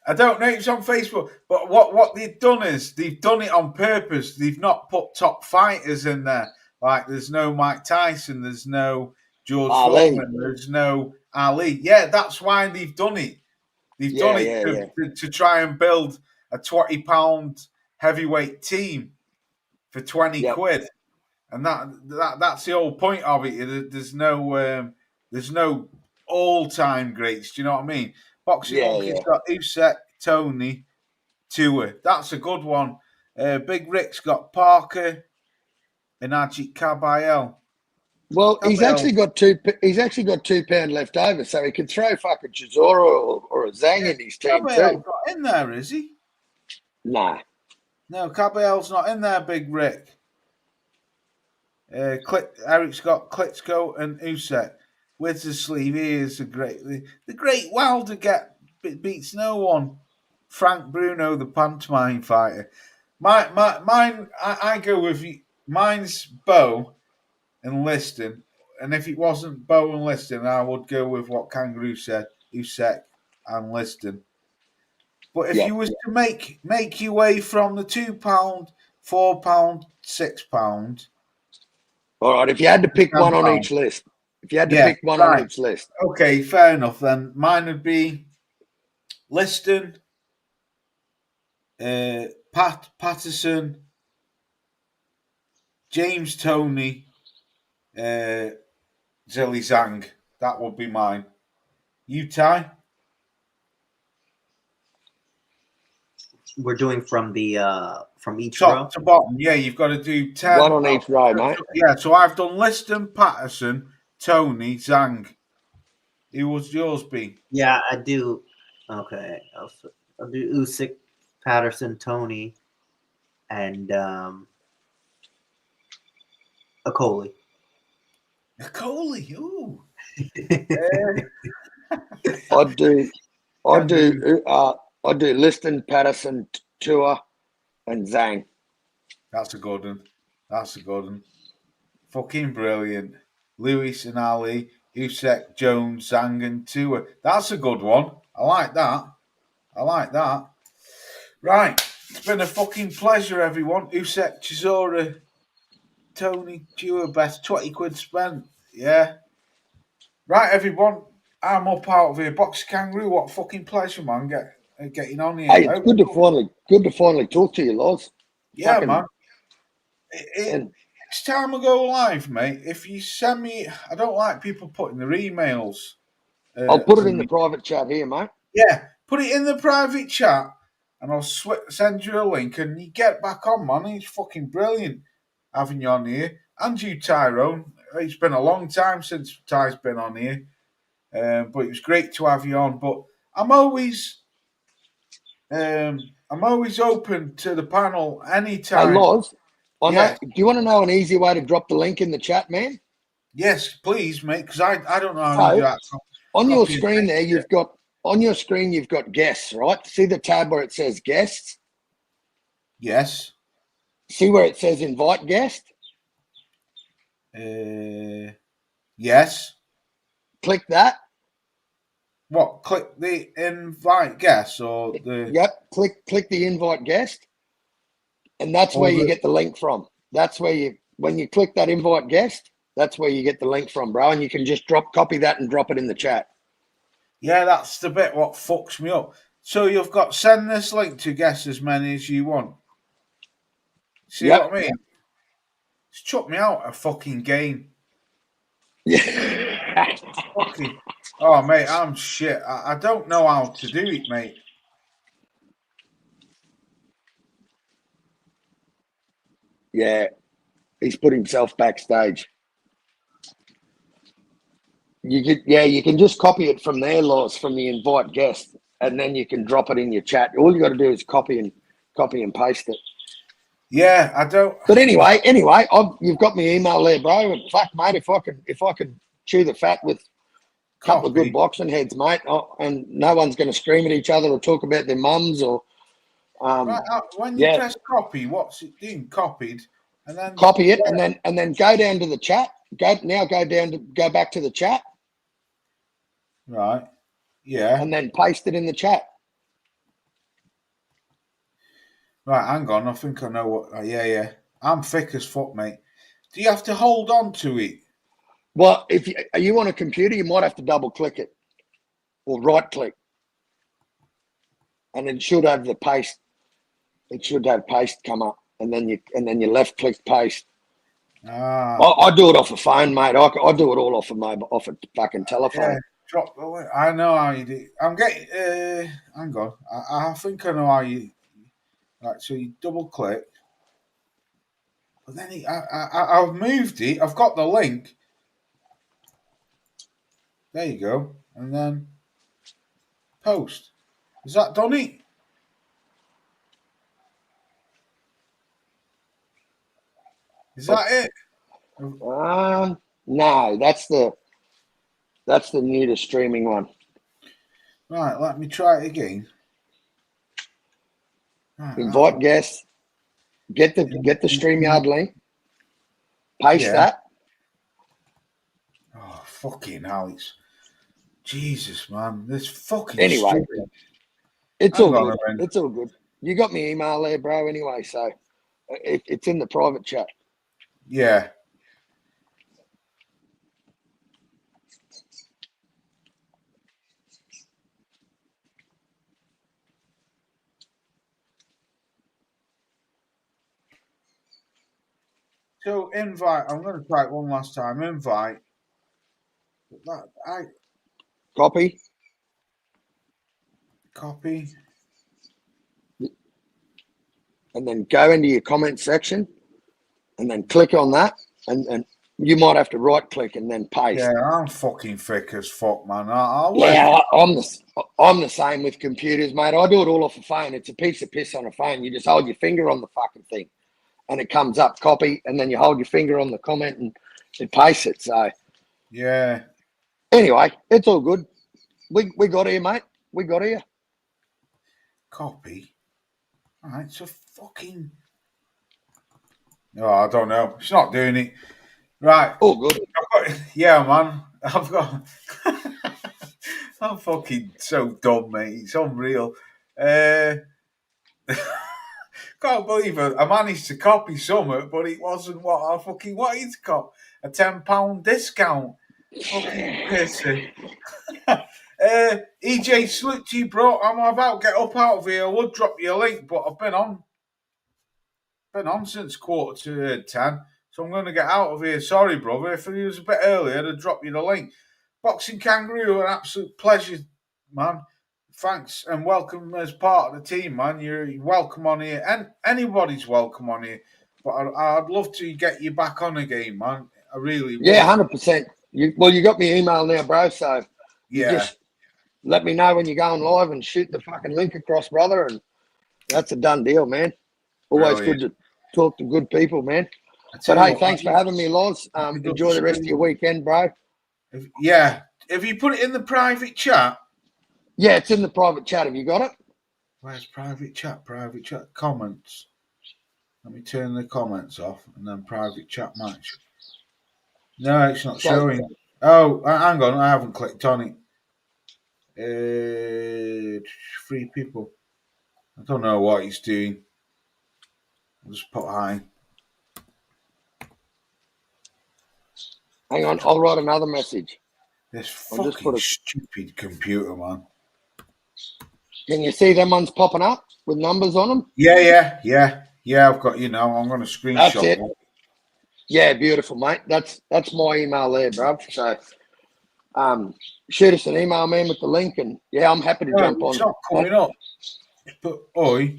I don't know. It's on Facebook. But what they've done is they've done it on purpose. They've not put top fighters in there. Like there's no Mike Tyson. There's no George Foreman. There's no Ali. Yeah, that's why they've done it. They've done it to try and build a £20 heavyweight team for 20 quid. And that's the whole point of it. There's no all-time greats. Do you know what I mean? Boxing Monkey's got Usyk, Tony, Tua. That's a good one. Big Rick's got Parker and Ajit Kabayel. Well, he's actually got £2 left over, so he could throw fucking Chisora or a Zhang in his team Kabayel's not in there, is he? Nah. No, Kabayel's not in there, Big Rick. Eric's got Klitschko and Usyk. with the sleeve. Here's the great Wilder beats no one. Frank Bruno, the pantomime fighter. Mine. I go with mine's Bow and Liston, and if it wasn't Bow and Liston, I would go with what Kangaroo said, Usyk and Liston. But if you was to make your way from the £2, £4, £6, All right, if you had to pick one on each list. If you had to pick one on each list. Okay, fair enough then. Mine would be Liston, Patterson, James Toney, Zhilei Zhang. That would be mine. You, Ty? We're doing from each row. Top to bottom. Yeah, you've got to do 10. One on each row, mate. Yeah, so I've done Liston, Patterson, Toney, Zhang. Who was yours be? Yeah, I do. Okay, I'll do Usyk, Patterson, Toney, and Akoli. Akoli, ooh. I'd do Liston, Patterson, Tua, and Zhang. That's a good one. Fucking brilliant. Lewis and Ali, Usyk, Jones, Zhang, and Tua. That's a good one. I like that. Right. It's been a fucking pleasure, everyone. Usyk, Chisora, Tony, Tua, best 20 quid spent. Yeah. Right, everyone. I'm up out of here. Boxer Kangaroo, what a fucking pleasure, man. Getting on here. Hey, it's good to finally talk to you, lads. Yeah, man. Next time I go live, mate, if you send me, I don't like people putting their emails. I'll put it in the private chat here, mate. Yeah, put it in the private chat, and I'll send you a link, and you get back on, man. It's fucking brilliant having you on here, and you, Tyrone. It's been a long time since Ty's been on here, but it was great to have you on. But I'm always open to the panel anytime. Hey, Loz, do you want to know an easy way to drop the link in the chat, man? Yes, please, mate, because I don't know how to do that. On your screen there, you've got guests, right? See the tab where it says guests? Yes. See where it says invite guest? Yes. Click that. What? Click the invite guest or the? Yep. Click the invite guest, and that's where you get the link from. That's where when you click that invite guest, that's where you get the link from, bro. And you can just copy that and drop it in the chat. Yeah, that's the bit what fucks me up. So you've got send this link to guess as many as you want. See what I mean? It's chucked me out a fucking game. Yeah. Fucking. Oh, mate, I'm shit. I don't know how to do it, mate. Yeah, he's put himself backstage. You can just copy it from there, Loz, from the invite guest, and then you can drop it in your chat. All you got to do is copy and paste it. Yeah, I don't. But anyway, you've got my email there, bro. And fuck, mate, if I could chew the fat with a couple of good boxing heads, mate, and no one's going to scream at each other or talk about their mums or. When you press copy, what's it doing? Copied, and then copy it, and then go down to the chat. Go back to the chat. Right. Yeah. And then paste it in the chat. Right, hang on. I think I know what. Yeah. I'm thick as fuck, mate. Do you have to hold on to it? Well, if you on a computer, you might have to double click it or right click, and it should have the paste. It should have paste come up, and then you left click paste. I do it off a phone, mate. I do it all off a fucking telephone. Yeah, I know how you do. I'm getting. Hang on. I think I know how you. Right, so you double click, but then I've moved it. I've got the link. There you go, and then post. Is that done it? Is that it? No, that's the. That's the new to streaming one. Right, let me try it again. Right, Invite guests. Get the StreamYard link. Paste that. Oh, fucking hell. Jesus, man. This fucking Anyway, stupid. it's all good. It's all good. You got my email there, bro, anyway, so it's in the private chat. Yeah. So invite. I'm going to try it one last time. Invite. Copy. And then go into your comment section and then click on that. And you might have to right click and then paste. Yeah, I'm fucking thick as fuck, man. I'm the same with computers, mate. I do it all off a phone. It's a piece of piss on a phone. You just hold your finger on the fucking thing and it comes up, copy, and then you hold your finger on the comment and it pastes it. So yeah. Anyway, it's all good. We got here, mate. We got here. Copy. All right, so fucking. Oh, I don't know. It's not doing it. Right. All good. Yeah, man. I've got. I'm fucking so dumb, mate. It's unreal. Can't believe I managed to copy something, but it wasn't what I fucking wanted to copy. A £10 discount. Fucking pissy. EJ, salute to you, bro. I'm about to get up out of here. I would drop you a link, but I've been on since 10:15, so I'm going to get out of here. Sorry, brother. If it was a bit earlier, I'd have dropped you the link. Boxing Kangaroo, an absolute pleasure, man. Thanks and welcome as part of the team, man. You're welcome on here, and anybody's welcome on here. But I'd love to get you back on again, man. I really would. Yeah, 100%. You got my email now, bro. So you just let me know when you're going live and shoot the fucking link across, brother. And that's a done deal, man. Always good to talk to good people, man. But hey, thanks for having me, Loz. Enjoy the rest of your weekend, bro. Yeah. Have you put it in the private chat? Yeah, it's in the private chat. Have you got it? Where's private chat? Private chat. Comments. Let me turn the comments off and then private chat match. No, it's not showing. Oh, hang on. I haven't clicked on it. 3 people. I don't know what he's doing. I'll just put hi. Hang on. I'll write another message. This fucking stupid computer, man. Can you see them ones popping up with numbers on them? Yeah. I've got you now. I'm going to screenshot. That's it. Yeah, beautiful, mate. That's my email there, bro. So, shoot us an email, man, with the link, and yeah, I'm happy to jump on. It's not coming up. But oi,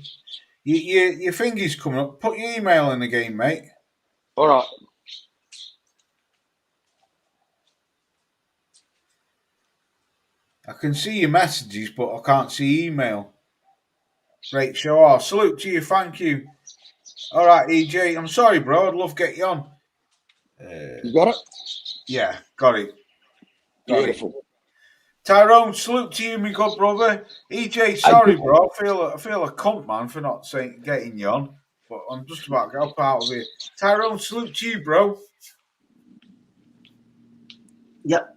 your finger's coming up. Put your email in again, mate. All right. I can see your messages, but I can't see email. Great show. Salute to you. Thank you. All right, EJ. I'm sorry, bro. I'd love to get you on. You got it? Yeah, got it. Beautiful. Tyrone, salute to you, my good brother. EJ, sorry, bro. I feel a cunt, man, for not getting you on. But I'm just about to get up out of here. Tyrone, salute to you, bro. Yep.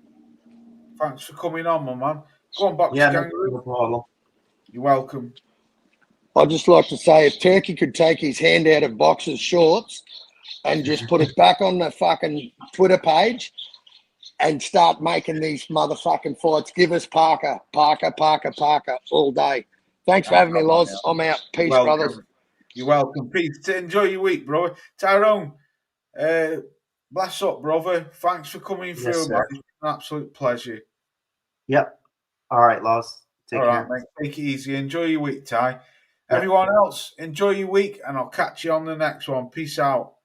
Thanks for coming on, my man. Go on, Box Kangaroo. No problem. You're welcome. I'd just like to say, if Turkey could take his hand out of Box's shorts and just put it back on the fucking Twitter page and start making these motherfucking fights, give us Parker all day. Thanks for having me, Loz. I'm out. Peace, brothers. You're welcome. Peace. Enjoy your week, bro. Tyrone, bless up, brother. Thanks for coming through, man. It's an absolute pleasure. Yep. All right, Loz. Take care. All right, mate. Take it easy. Enjoy your week, Ty. Everyone else, enjoy your week, and I'll catch you on the next one. Peace out.